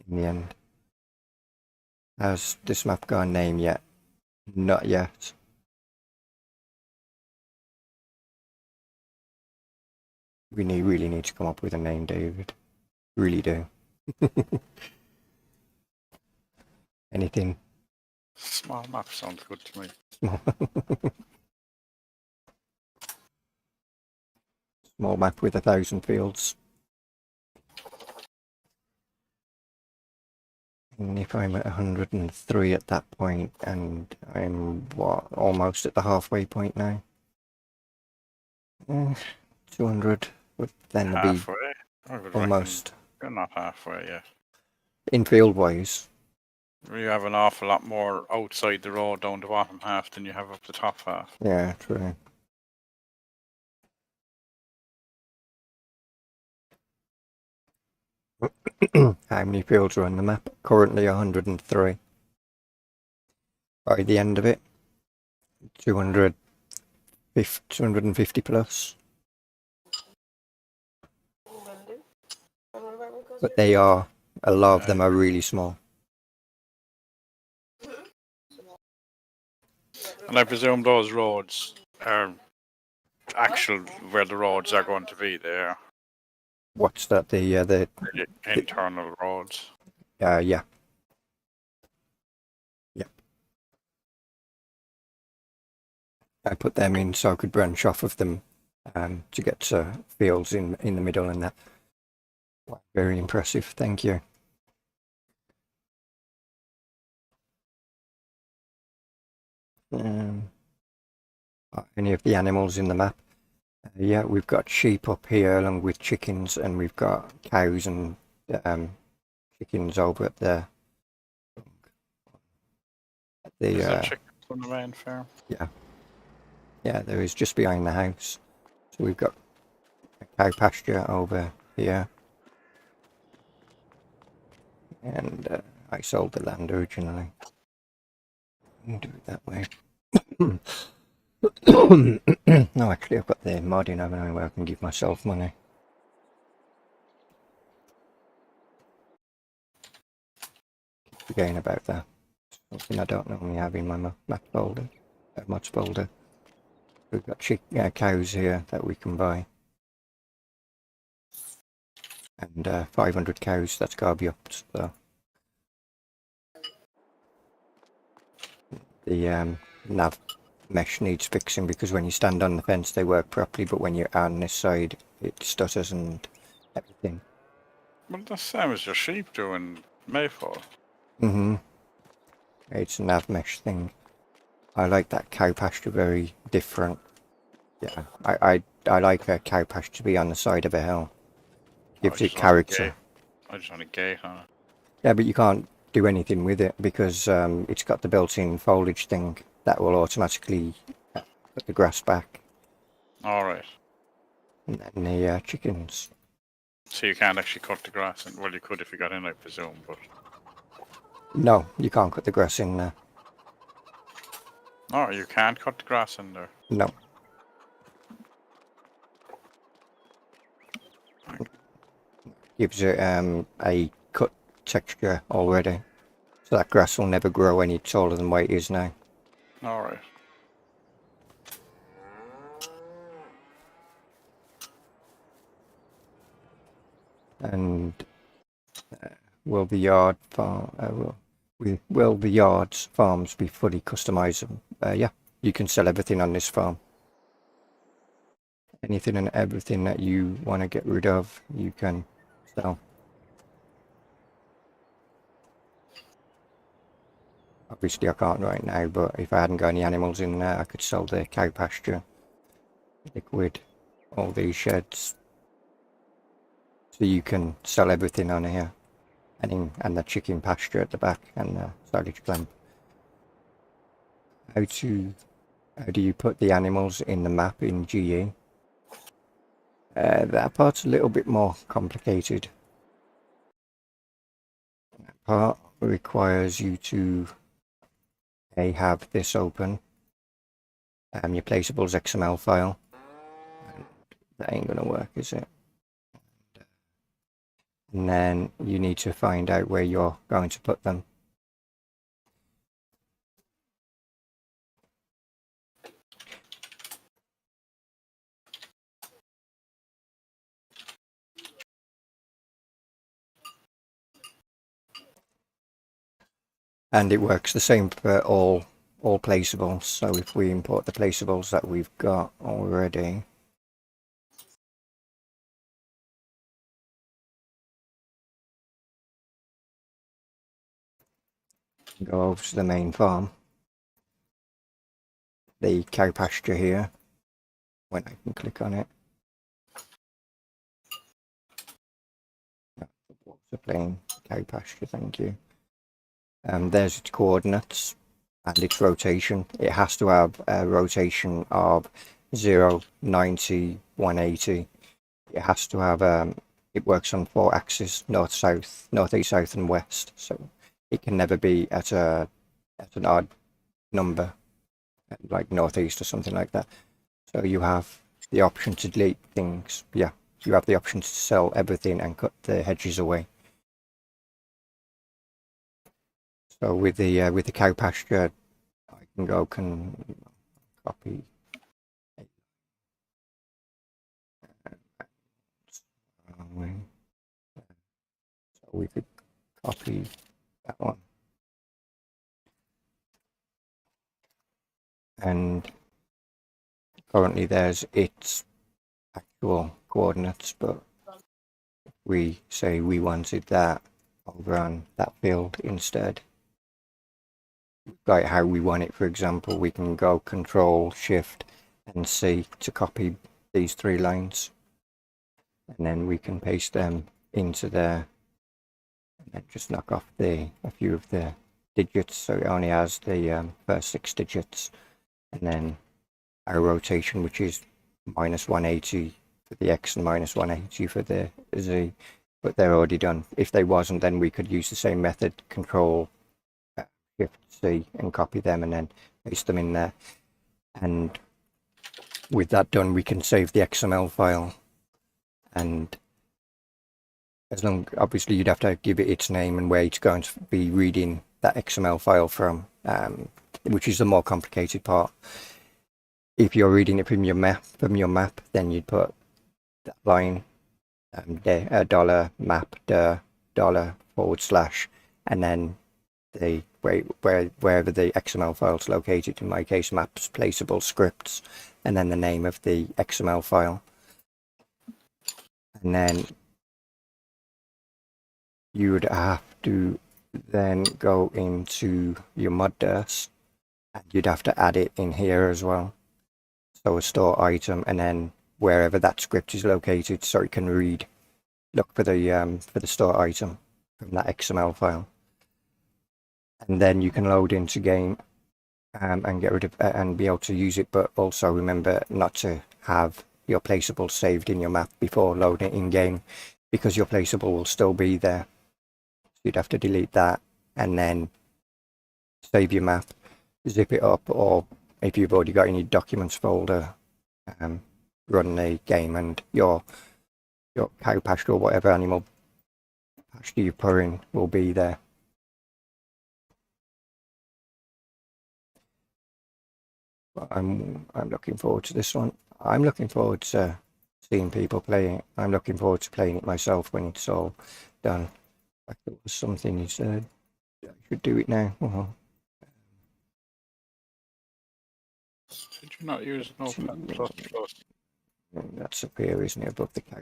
in the end. Has this map got a name yet? Not yet. We really need to come up with a name, David. Really do. Anything? Small map sounds good to me. Small map with 1,000 fields. And if I'm at 103 at that point, and I'm almost at the halfway point now. 200 would then Halfway? be almost. You're not halfway yet. In field wise. You have an awful lot more outside the road down the bottom half than you have up the top half. Yeah, true. How many fields are on the map? Currently 103. By the end of it, 250 plus. But they are, a lot of them are really small. And I presume those roads are actual where the roads are going to be there. What's that? The internal roads. Yeah. I put them in so I could branch off of them to get to fields in the middle and that. Very impressive, thank you. Any of the animals in the map? Yeah, we've got sheep up here along with chickens, and we've got cows and chickens over at the Is there chickens on the main farm? Yeah, there is just behind the house. So we've got a cow pasture over here. And I sold the land originally. You do it that way. No, actually, I've got the mod in, haven't I, where I can give myself money. Keep forgetting about that. Something I don't normally have in my map folder, mods folder. We've got cows here that we can buy. And 500 cows, that's got to be up. So the nav mesh needs fixing because when you stand on the fence they work properly, but when you're on this side it stutters and everything. Well, the same as your sheep do in Mayfall. It's a nav mesh thing. I like that cow pasture, very different. Yeah, I like a cow pasture to be on the side of a hill. Gives it character. I just want a gate on it. Yeah, but you can't do anything with it because it's got the built-in foliage thing that will automatically put the grass back. Alright. And then the chickens. So you can't actually cut the grass, and well, you could if you got in, I presume, but... No, you can't cut the grass in there. Oh, you can't cut the grass in there? No. Gives it a cut texture already. So that grass will never grow any taller than what it is now. Alright. And will the yard farm will the yards farms be fully customizable? Yeah, you can sell everything on this farm. Anything and everything that you want to get rid of, you can sell. Obviously I can't right now, but if I hadn't got any animals in there I could sell the cow pasture, liquid, all these sheds. So you can sell everything on here. And the chicken pasture at the back and the silage clamp. How do you put the animals in the map in GE? That part's a little bit more complicated. That part requires you to have this open, your placeables XML file. And that ain't gonna work, is it? And then you need to find out where you're going to put them. And it works the same for all placeables. So if we import the placeables that we've got already, go over to the main farm, the cow pasture here, when I can click on it. The plain cow pasture, thank you. There's its coordinates and its rotation. It has to have a rotation of 0, 90, 180. It has to have, it works on 4 axes, north, south, north, east, south and west. So it can never be at an odd number, like northeast or something like that. So you have the option to delete things. Yeah, you have the option to sell everything and cut the hedges away. So with the cow pasture, I can go copy. So we could copy that one. And currently there's its actual coordinates, but if we say we wanted that over on that field instead, like how we want it, for example, we can go Control Shift and C to copy these 3 lines, and then we can paste them into there and then just knock off a few of the digits so it only has the first 6 digits, and then our rotation, which is -180 for the X and -180 for the Z, but they're already done. If they wasn't, then we could use the same method, Control Shift C, and copy them and then paste them in there. And with that done, we can save the XML file, and as long, obviously you'd have to give it its name and where it's going to be reading that XML file from, which is the more complicated part. if you're reading it from your map, then you'd put that line, dollar map dollar /, and then the wherever the XML file's located. In my case, maps placeable scripts, and then the name of the XML file, and then you would have to then go into your modDIRS, and you'd have to add it in here as well. So a store item, and then wherever that script is located, so it can look for the store item from that XML file, and then you can load into game and get rid of and be able to use it. But also remember not to have your placeable saved in your map before loading in game, because your placeable will still be there. You'd have to delete that and then save your map, zip it up, or if you've already got any documents folder, run the game, and your cow pasture or whatever animal pasture you put in will be there. But I'm looking forward to this one. I'm looking forward to seeing people play it. I'm looking forward to playing it myself when it's all done. Like there was something you said I should do it now. Did you not use Notepad plus plus? That's up here, isn't it, above the cow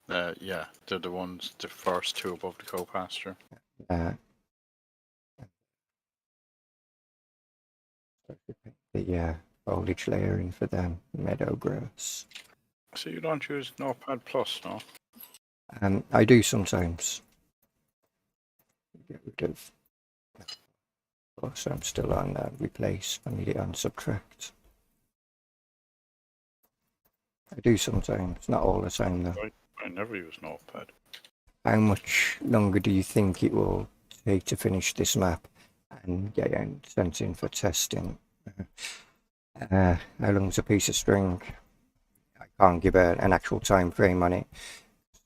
pasture? Yeah, they're the ones, the first two above the cow pasture. The foliage layering for the meadow grass. So you don't use Notepad plus, no? I do sometimes. Get rid of. So I'm still on replace. I need it on subtract. I do sometimes, not all the time though. I never use Notepad. How much longer do you think it will take to finish this map and get it sent in for testing? How long's a piece of string? I can't give an actual time frame on it.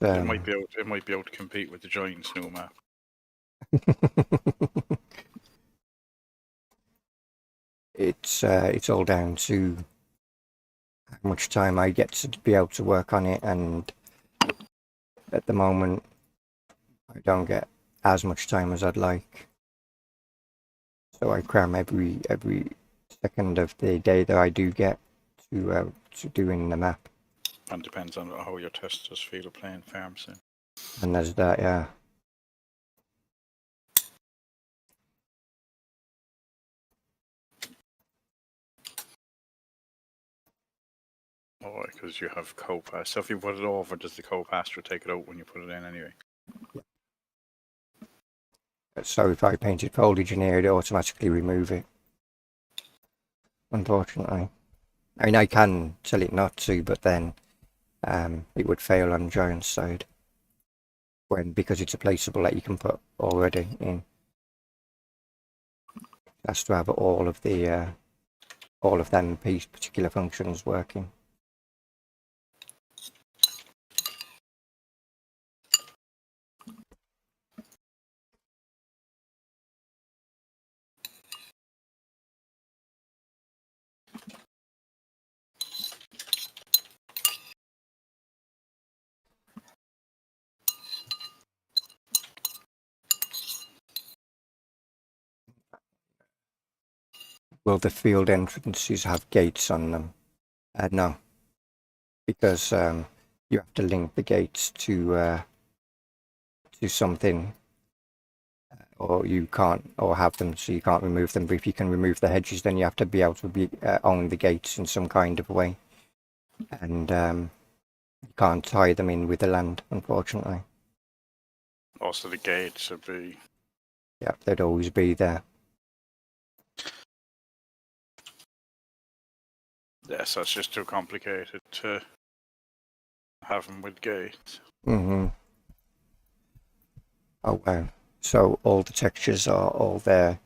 It might be able to compete with the Giants' new map. It's all down to how much time I get to be able to work on it, and at the moment I don't get as much time as I'd like, so I cram every second of the day that I do get to doing the map. And depends on how your testers feel playing farm sim. And there's that, yeah. Oh, because you have co-pasture. So if you put it over, does the co-pasture take it out when you put it in anyway? Yeah. So if I painted foliage in here, it'd automatically remove it. Unfortunately. I mean, I can tell it not to, but then it would fail on Giant's side. Because it's a placeable that you can put already in. It has to have all of them particular functions working. Will the field entrances have gates on them? No, because you have to link the gates to something, or you can't, or have them, so you can't remove them. But if you can remove the hedges, then you have to be able to own the gates in some kind of way, and you can't tie them in with the land, unfortunately. Also, the gates would be. Yeah, they'd always be there. Yes, that's just too complicated to have them with gates. Mm-hmm. Oh wow! So all the textures are all there.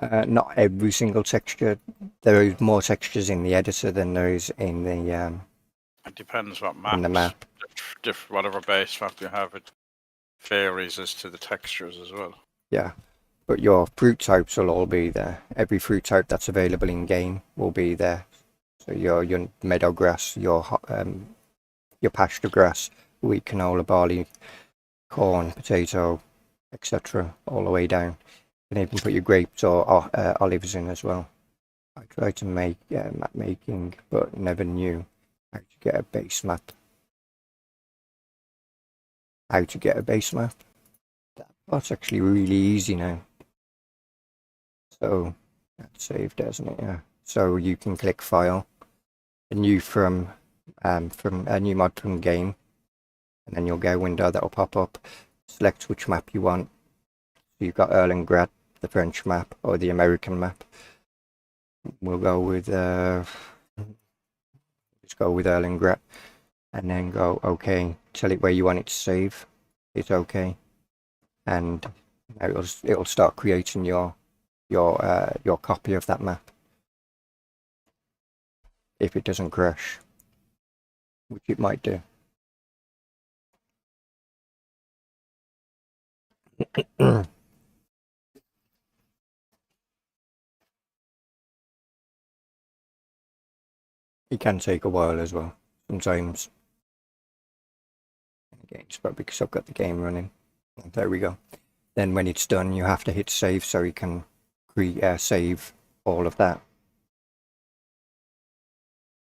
Not every single texture. There is more textures in the editor than there is in the. It depends what map. In the map. Whatever base map you have, it varies as to the textures as well. Yeah, but your fruit types will all be there. Every fruit type that's available in game will be there. So your meadow grass, your pasture grass, wheat, canola, barley, corn, potato, etc., all the way down. You can even put your grapes or olives in as well. I tried to make map making, but never knew how to get a base map. That's actually really easy now. So that's saved, doesn't it? Yeah. So you can click File, a new from a new mod from game, and then you'll get a window that'll pop up. Select which map you want. So you've got Erlengrad, the French map, or the American map. We'll go with just go with Erlengrad, and then go OK. Tell it where you want it to save. It's OK, and it'll start creating your copy of that map. If it doesn't crash, which it might do. It can take a while as well, sometimes. Again, it's probably because I've got the game running. There we go. Then when it's done, you have to hit save so you can save all of that.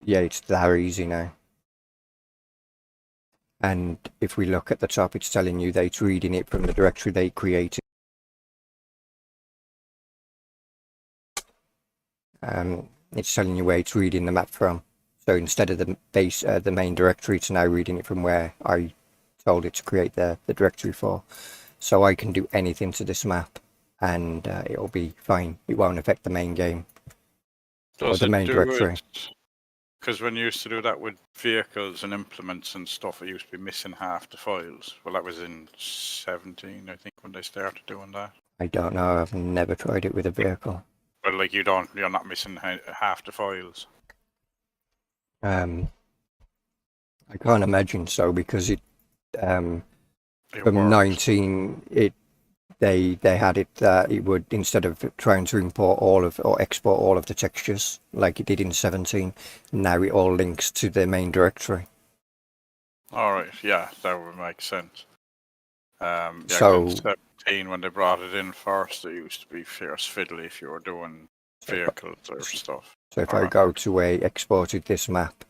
Yeah, it's that easy now. And if we look at the top, it's telling you that it's reading it from the directory they created. It's telling you where it's reading the map from. So instead of the main directory, it's now reading it from where I told it to create the directory for. So I can do anything to this map, and it'll be fine. It won't affect the main game or the main directory. Because when you used to do that with vehicles and implements and stuff, it used to be missing half the files. Well, that was in 17, I think, when they started doing that. I don't know. I've never tried it with a vehicle. Well, like you're not missing half the files. I can't imagine so, because from 19 they had it that it would, instead of trying to import all of or export all of the textures like it did in 17, now it all links to the main directory. All right, yeah, that would make sense. Yeah, so 17, when they brought it in first, it used to be fierce fiddly if you were doing vehicles or stuff. So if I go to where I exported this map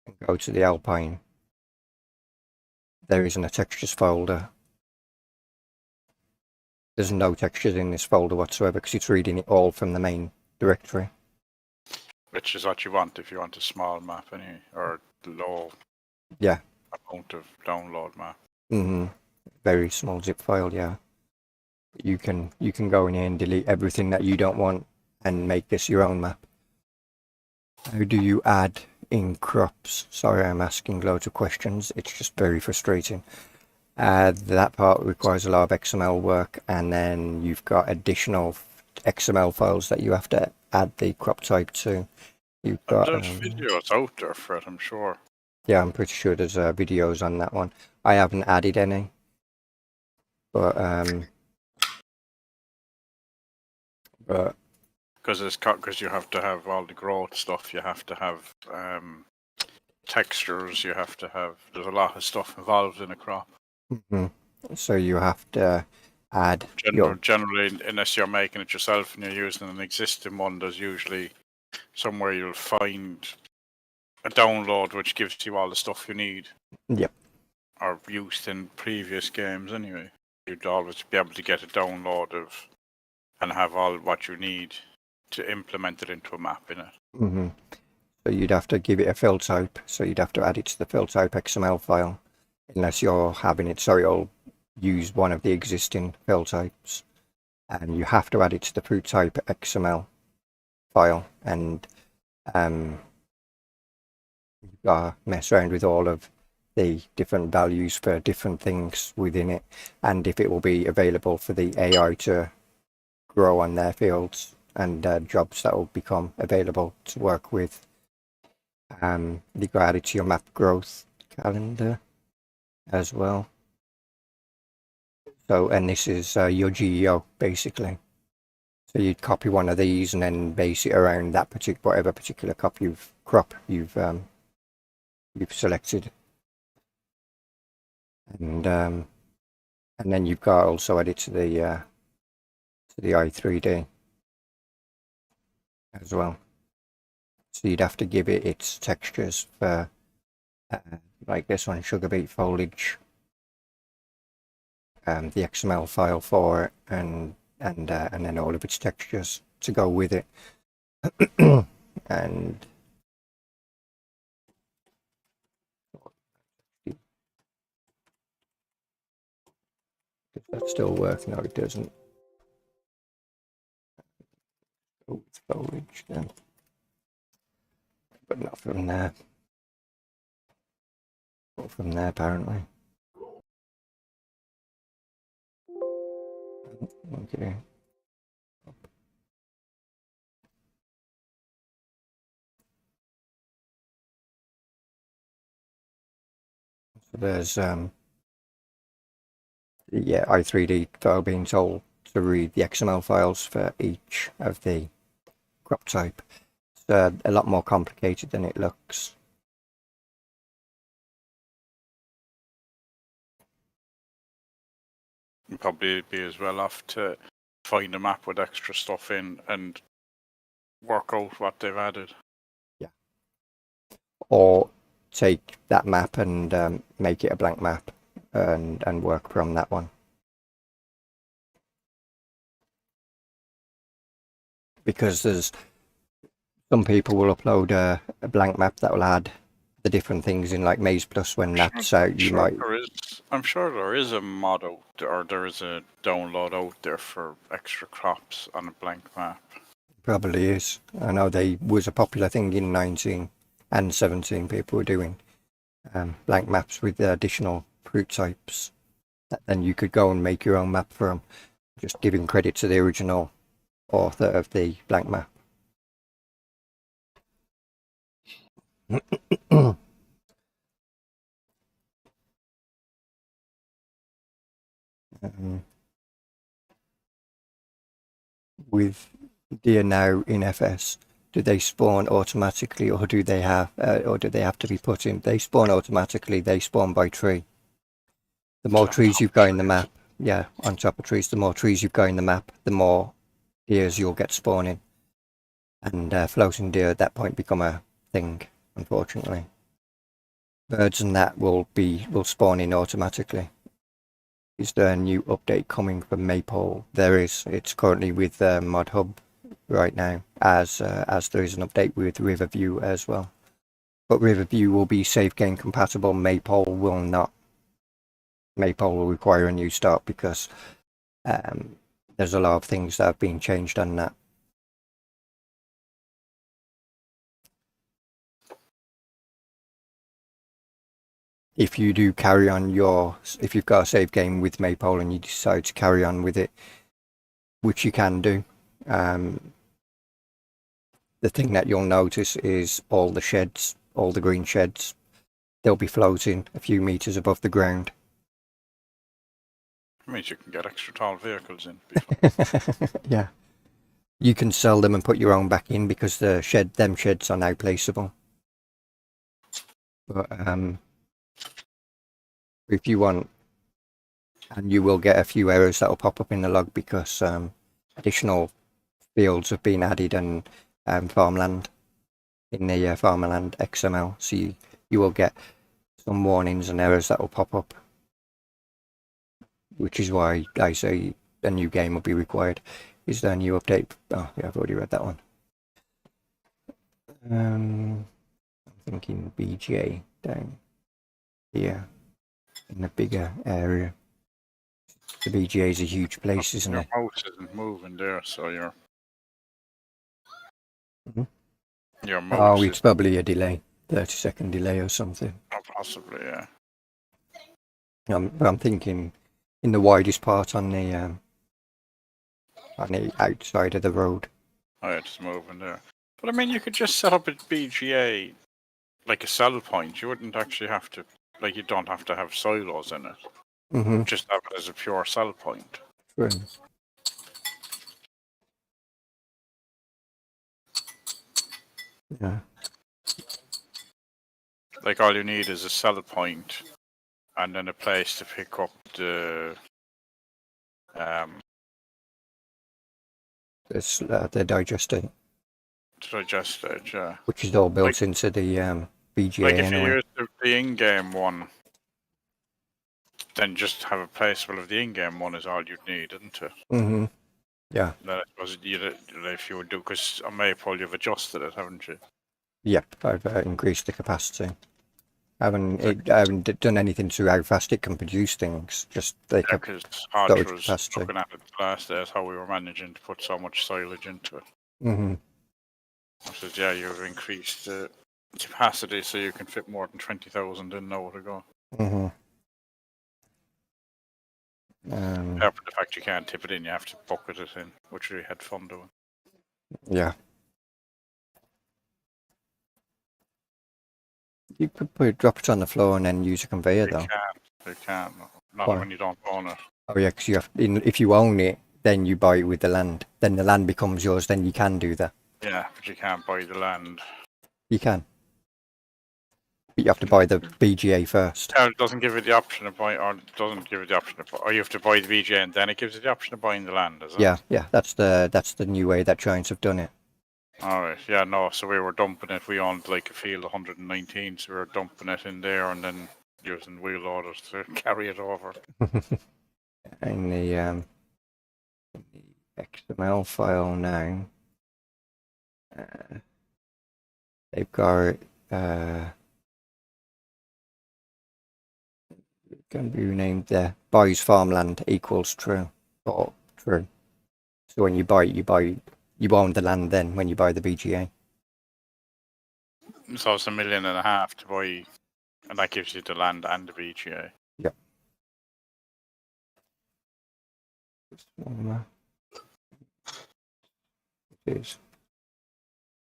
and go to the Alpine, there isn't a textures folder. There's no textures in this folder whatsoever, because it's reading it all from the main directory. Which is what you want if you want a small map, anyway, or low amount of download map. Very small zip file, yeah. You can go in here and delete everything that you don't want and make this your own map. How do you add in crops? Sorry, I'm asking loads of questions. It's just very frustrating. That part requires a lot of XML work, and then you've got additional XML files that you have to add the crop type to. You've got there's videos out there for it, I'm sure. Yeah, I'm pretty sure there's videos on that one. I haven't added any, but because you have to have all the growth stuff, you have to have textures, you have to have, there's a lot of stuff involved in a crop. So you have to add generally, unless you're making it yourself and you're using an existing one, there's usually somewhere you'll find a download which gives you all the stuff you need. Yep. Or used in previous games anyway. You'd always be able to get a download of and have all what you need to implement it into a map in it. So you'd have to give it a fill type. So you'd have to add it to the fill type XML file, unless you're having it. So you'll use one of the existing fill types, and you have to add it to the fruit type XML file, and you've got to mess around with all of the different values for different things within it, and if it will be available for the AI to grow on their fields and jobs that will become available to work with. You got to add it to your map growth calendar as well. So, and this is your GEO basically. So you'd copy one of these and then base it around that whatever particular crop you've selected, and then you've got also added to the i3D as well. So you'd have to give it its textures for like this one, sugar beet foliage, the XML file for it, and then all of its textures to go with it. And does that still work? No, it doesn't. Oh, it's foliage then, but not from there. Not from there apparently. Okay. So there's yeah, i3D file being told to read the XML files for each of the crop type. It's a lot more complicated than it looks. You'd probably be as well off to find a map with extra stuff in and work out what they've added. Yeah. Or take that map and make it a blank map and work from that one. Because there's some people will upload a blank map that will add the different things in, like Maize Plus. When that's out, you might. I'm sure there is a mod out there, or there is a download out there for extra crops on a blank map. Probably is. I know they was a popular thing in 19 and 17. People were doing blank maps with the additional fruit types. Then you could go and make your own map for them, just giving credit to the original author of the blank map. With deer now in FS, do they spawn automatically, or do they have to be put in? They spawn automatically. They spawn by tree. The more trees you've got in the map, yeah, on top of trees, the more trees you've got in the map, the more deers you'll get spawning. And floating deer at that point become a thing, unfortunately. Birds and that will spawn in automatically. Is there a new update coming for Maypole? There is. It's currently with Mod Hub right now, as there is an update with Riverview as well. But Riverview will be save game compatible. Maypole will not. Maypole will require a new start because there's a lot of things that have been changed on that. If you do carry on if you've got a save game with Maypole and you decide to carry on with it, which you can do, the thing that you'll notice is all the sheds, all the green sheds, they'll be floating a few meters above the ground. It means you can get extra tall vehicles in. Yeah. You can sell them and put your own back in because them sheds are now placeable. But if you want, and you will get a few errors that will pop up in the log because additional fields have been added and farmland in the farmland XML, so you will get some warnings and errors that will pop up, which is why I say a new game will be required. Is there a new update? Oh yeah, I've already read that one. I'm thinking BGA down here in the bigger area. The BGA is a huge place, isn't it? Your mouse isn't moving there, so your your mouse. Oh, it's probably a delay, 30-second delay or something. Oh, possibly, yeah. I'm thinking in the widest part on the outside of the road. Oh, yeah, it's moving there. But I mean, you could just set up a BGA like a sell point. You wouldn't actually have to, like, you don't have to have silos in it. Just have it as a pure sell point. True. Yeah. Like all you need is a sell point, and then a place to pick up the It's the digester, to digest it. Yeah. which is all built Like- into the BGA Like if anyway. you use the in-game one, then just have a placeable of the in-game one is all you'd need, isn't it? Mm-hmm. Yeah. Then I suppose if you would do, because on Maple you've adjusted it, haven't you? Yep. I've increased the capacity. I haven't done anything to how fast it can produce things. Just the Because Hodge storage was capacity. looking at it last days how we were managing to put so much silage into it. Mm-hmm. I said, yeah, you've increased the capacity so you can fit more than 20,000 in now to go. Mm-hmm. Apart from the fact you can't tip it in, you have to bucket it in, which we had fun doing. Yeah. You could drop it on the floor and then use a conveyor, though. You can't. Not Why? when you don't own it. Oh yeah, because if you own it, then you buy it with the land. Then the land becomes yours. Then you can do that. Yeah, but you can't buy the land. You can, but you have to buy the BGA first. It doesn't give you the option of buying, or it doesn't give you the option of, or you have to buy the VJ and then it gives you the option of buying the land, is it? Yeah. That's the new way that Giants have done it. Alright, yeah, no, so we were dumping it. We owned like a field 119, so we were dumping it in there and then using wheel loaders to carry it over. In the XML file now, they've got going to be renamed there. Buys farmland equals true or true. So when you own the land then when you buy the BGA. So it's $1.5 million to buy, and that gives you the land and the VGA. Yep. It is.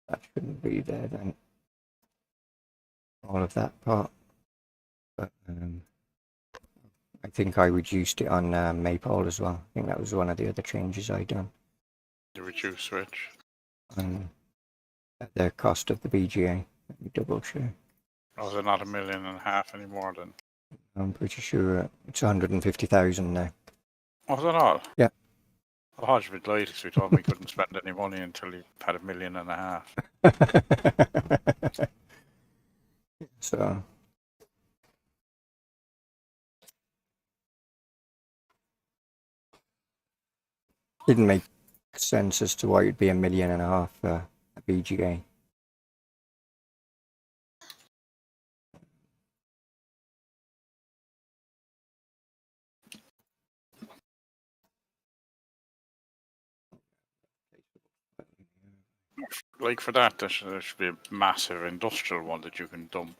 That shouldn't be there then. All of that part. But I think I reduced it on Maypole as well. I think that was one of the other changes I done. The reduce switch. At the cost of the BGA. Let me double check. Oh, is it not $1.5 million anymore then? I'm pretty sure it's 150,000 now. Was it all? Yeah. Well, Hodge would be delighted because we told him he couldn't spend any money until he had $1.5 million. So didn't make sense as to why it'd be $1.5 million for a BGA. Like for that, there should be a massive industrial one that you can dump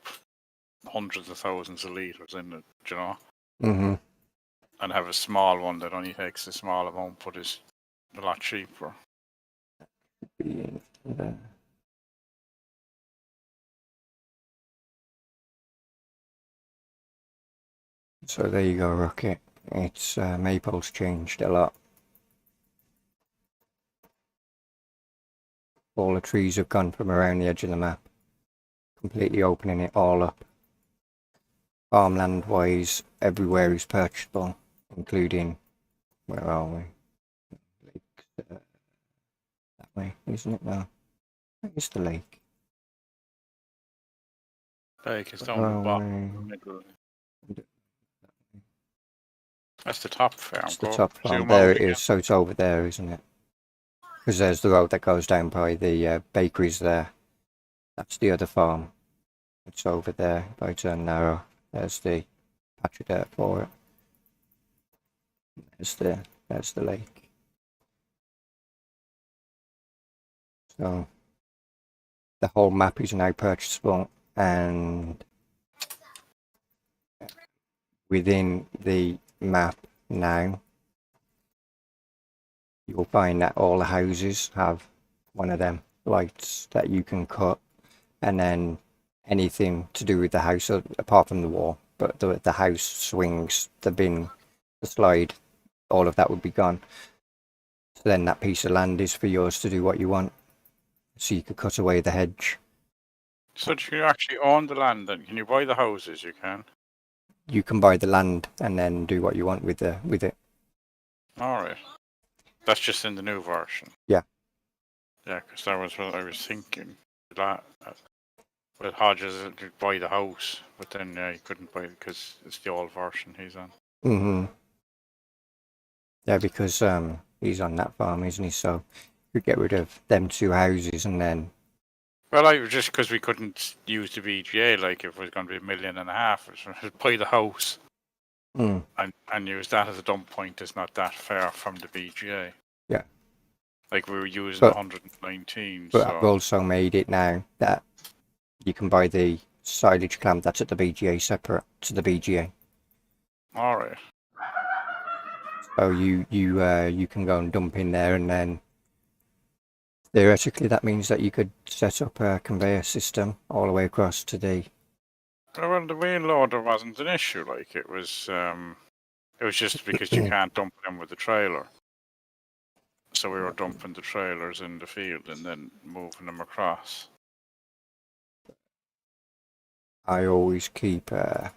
hundreds of thousands of litres in it, do you know? Mm-hmm. And have a small one that only takes a small amount but is a lot cheaper. So there you go, Rocket. It's Maple's changed a lot. All the trees have gone from around the edge of the map, completely opening it all up. Farmland wise, everywhere is purchasable, including, where are we? Lakes, that way, isn't it now? It's the lake. Like it's down the bottom, middle. That's the top farm. It's the top farm. There it is. So it's over there, isn't it? Because there's the road that goes down by the bakeries there. That's the other farm. It's over there. If I turn narrow, there's the patch of dirt for it. There's the lake. So the whole map is now purchasable, and within the map now, you'll find that all the houses have one of them lights that you can cut, and then anything to do with the house, apart from the wall, but the house swings, the bin the slide, all of that would be gone. So then that piece of land is for yours to do what you want. So you could cut away the hedge. So do you actually own the land then? Can you buy the houses? You can. You can buy the land and then do what you want with it. All right. That's just in the new version. Yeah. Yeah, because that was what I was thinking. That with Hodges, you could buy the house, but then you couldn't buy it because it's the old version he's on. Mm-hmm. Yeah, because he's on that farm, isn't he? So you get rid of them two houses and then. Well, I just because we couldn't use the BGA, like if it was going to be $1.5 million, I'd buy the house and use that as a dump point. It's not that far from the BGA. Yeah. Like we were using But- 119. But so I've also made it now that you can buy the silage clamp that's at the BGA separate to the BGA. all right. So you can go and dump in there, and then theoretically that means that you could set up a conveyor system all the way across to the. Well, the wheel loader wasn't an issue. Like it was just because you can't dump them with the trailer. So we were dumping the trailers in the field and then moving them across. I always keep the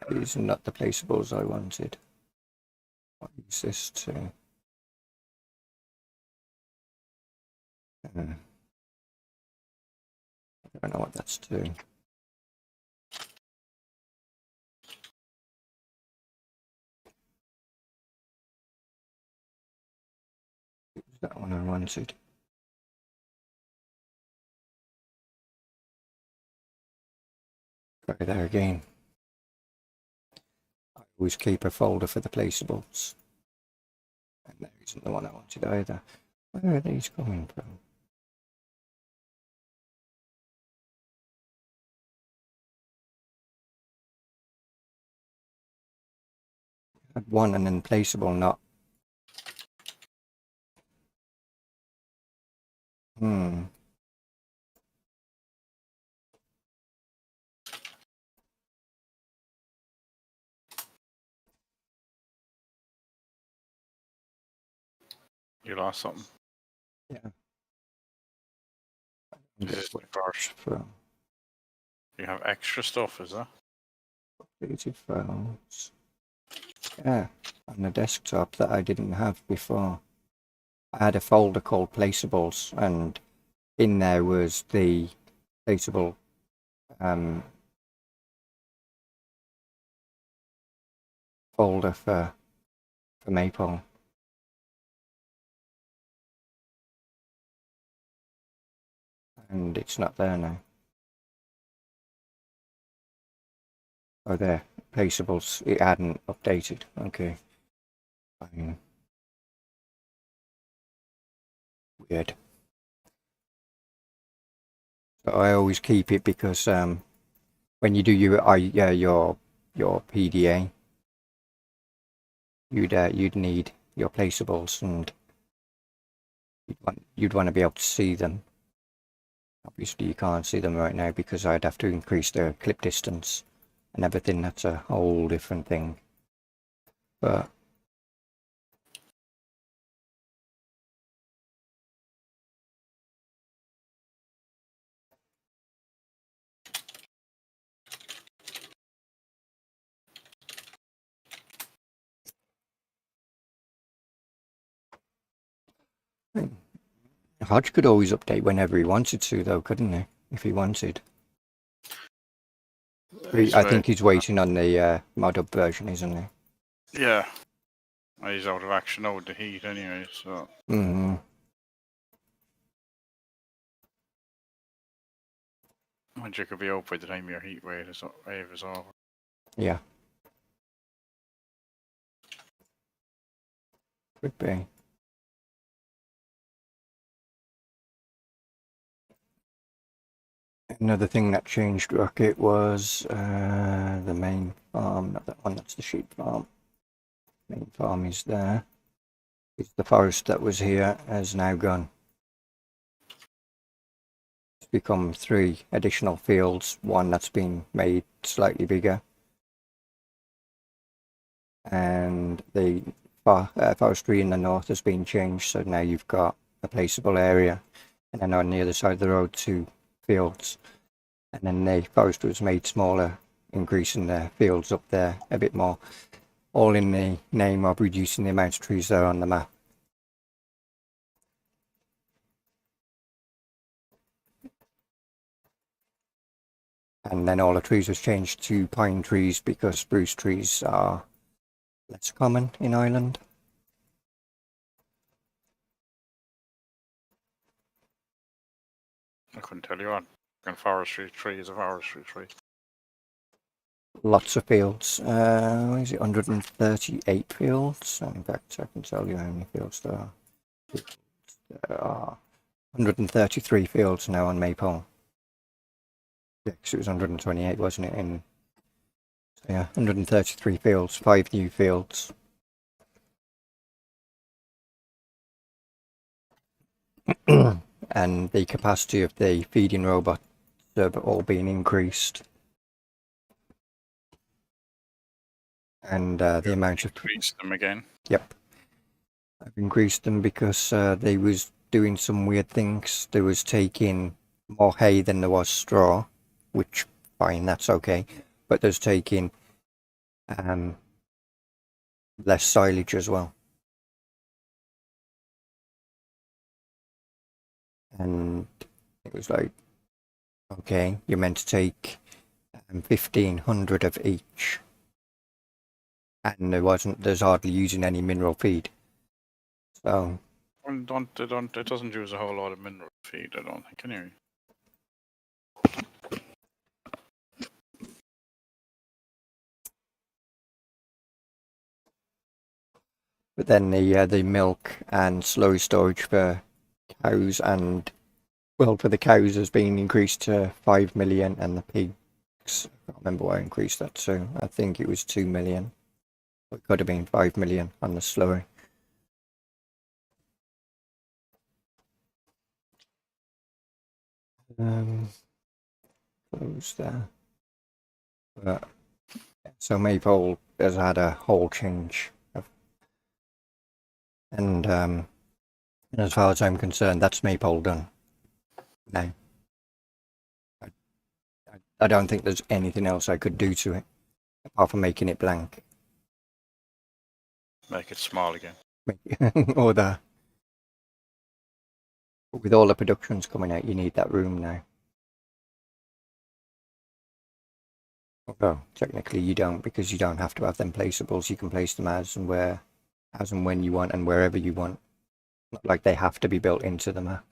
these are not the placeables I wanted. I'll use this to I don't know what that's doing. It was that one I wanted. Try there again. I always keep a folder for the placeables. And there isn't the one I wanted either. Where are these coming from? I had one and then placeable not. You lost something. Yeah. This is the version. From You have extra stuff, is that? updated files. Yeah, on the desktop that I didn't have before. I had a folder called placeables, and in there was the placeable folder for Maple. And it's not there now. Oh, there. Placeables. It hadn't updated. Okay. Fine. Weird. So I always keep it because when you do your PDA, you'd need your placeables, and you'd want to be able to see them. Obviously, you can't see them right now because I'd have to increase the clip distance and everything. That's a whole different thing. But Hodge could always update whenever he wanted to, though, couldn't he? If he wanted. I think he's waiting on the mod up version, isn't he? Yeah. He's out of action now with the heat anyway, so. Mm-hmm. And you could be out by the time your heat wave is over. Yeah. Could be. Another thing that changed Rocket was the main farm, not that one, that's the sheep farm. Main farm is there. It's the forest that was here has now gone. become 3 additional fields, one that's been made slightly bigger. And the forestry in the north has been changed, so now you've got a placeable area. And then on the other side of the road, 2 fields. And then the forestry was made smaller, increasing the fields up there a bit more. All in the name of reducing the amount of trees that are on the map. And then all the trees was changed to pine trees because spruce trees are less common in Ireland. I couldn't tell you what. A forestry tree is a forestry tree. Lots of fields. What is it? 138 fields. In fact, I can tell you how many fields there are. There are 133 fields now on Maypole. Yeah, 'cause it was 128, wasn't it? So yeah, 133 fields, 5 new fields. And the capacity of the feeding robots have all been increased. And the amount of... Increase them again. Yep. I've increased them because they was doing some weird things. They was taking more hay than there was straw, which, fine, that's okay. But there's taking less silage as well. And it was like, okay, you're meant to take 1,500 of each. And there's hardly using any mineral feed. So... Well, it doesn't use a whole lot of mineral feed, I don't think, anyway. But then the milk and slow storage for cows and, well, for the cows has been increased to 5 million, and the pigs, I can't remember what I increased that to. I think it was 2 million. It could have been 5 million on the slurry. Close there. But, so Maypole has had a whole change of, and as far as I'm concerned, that's Maypole done. No. I don't think there's anything else I could do to it, apart from making it blank. Make it small again. Or the... With all the productions coming out, you need that room now. Although, technically you don't, because you don't have to have them placeables. You can place them as and when you want and wherever you want. Not like they have to be built into the map.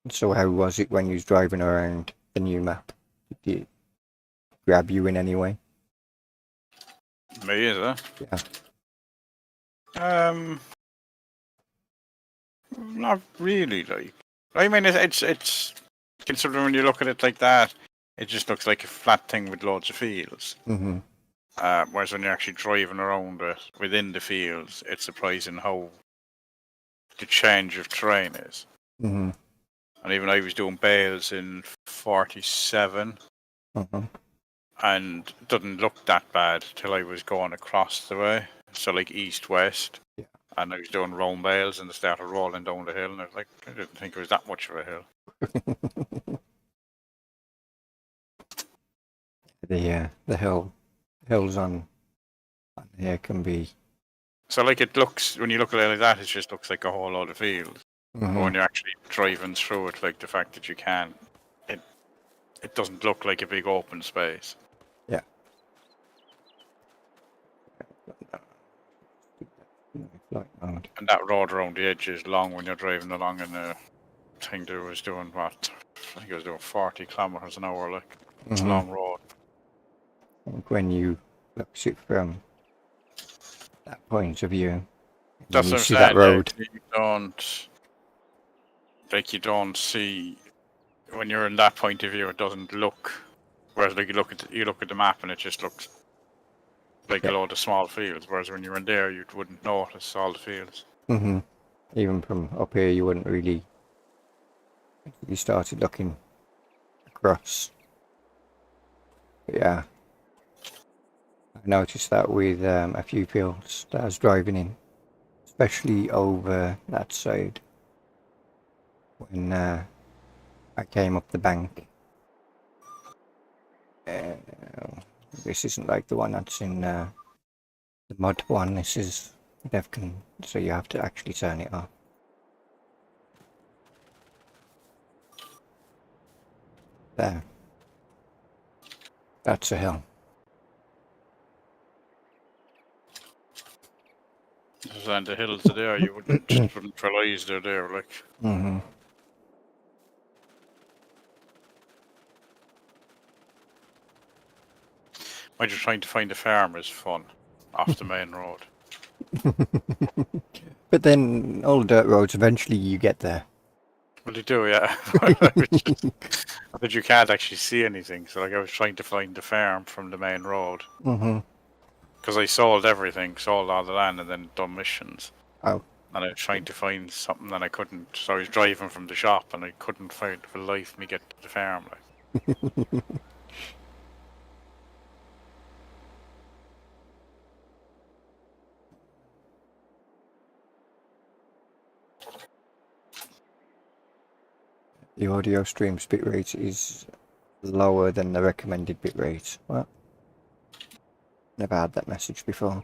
So how was it when you was driving around the new map? Did it grab you in any way? Me, is it? Yeah. Not really, like. I mean, it's considering when you look at it like that, it just looks like a flat thing with loads of fields. Mm-hmm. Whereas when you're actually driving around it within the fields, it's surprising how the change of terrain is. Mm-hmm. And even I was doing bales in 47, and it doesn't look that bad till I was going across the way, so like east-west. Yeah. And I was doing round bales and they started rolling down the hill, and I was like, I didn't think it was that much of a hill. The hills on here can be... So like it looks, when you look at it like that, it just looks like a whole lot of fields. Mm-hmm. But when you're actually driving through it, like the fact that you can, it doesn't look like a big open space. Yeah. And that road around the edge is long when you're driving along, and the thing there was doing what? I think it was doing 40 kilometers an hour, like. It's a long road. When you look at it from that point of view, that's you what I'm see saying. that road. You don't see when you're in that point of view, it doesn't look. Whereas like you look at the map and it just looks like a load of small fields. Whereas when you're in there, you wouldn't notice all the fields. Mm-hmm. Even from up here, you wouldn't really. If you started looking across. But yeah, I noticed that with a few fields that I was driving in, especially over that side when I came up the bank. This isn't like the one that's in the mud one. This is Devcon, so you have to actually turn it off. There. That's a hill. And the hills are there, you wouldn't realise they're there. Like, Mm-hmm. when you're trying to find a farm is fun off the main road. But then all the dirt roads, eventually you get there. Well, you do, yeah. But you can't actually see anything. So, like, I was trying to find the farm from the main road. Mm-hmm. Because I sold everything, sold all the land, and then done missions. Oh. And I was trying to find something and I couldn't. So I was driving from the shop and I couldn't find for life me get to the farm. Like. The audio stream's bitrate is lower than the recommended bitrate. Well, never had that message before.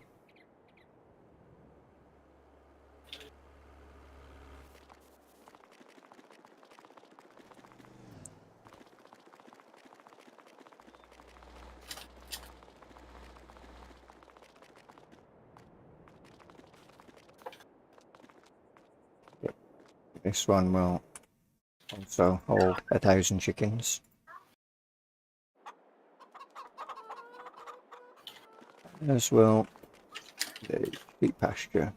This one will also hold 1,000 chickens. As well, the sheep pasture.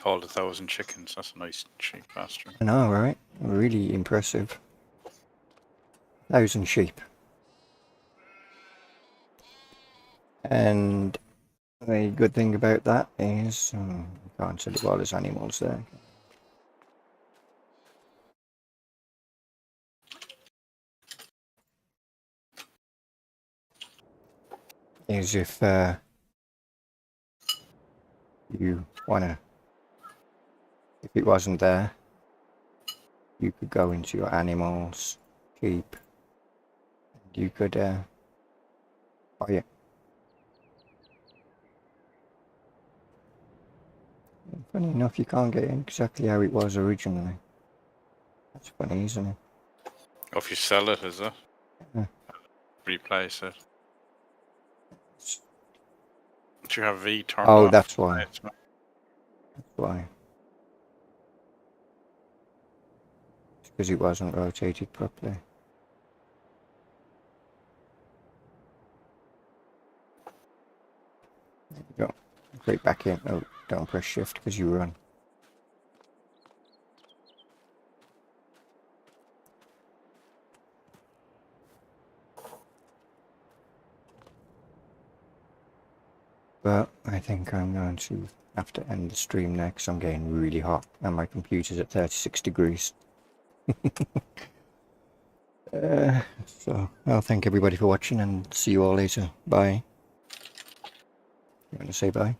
Hold 1,000 chickens. That's a nice sheep pasture. I know, right? Really impressive. 1,000 sheep. And the good thing about that is, you can't sell it while there's animals there. Is if you wanna, if it wasn't there, you could go into your animals, sheep, and you could buy it. Funny enough, you can't get it exactly how it was originally. That's funny, isn't it? Oh, if you sell it, is it? Yeah. Replace it. Do you have V turned Oh, off? that's why. That's why. It's because it wasn't rotated properly. There you go. Straight back in. Oh, don't press shift because you run. But I think I'm going to have to end the stream now because I'm getting really hot and my computer's at 36 degrees. So I'll thank everybody for watching and see you all later. Bye. You want to say bye?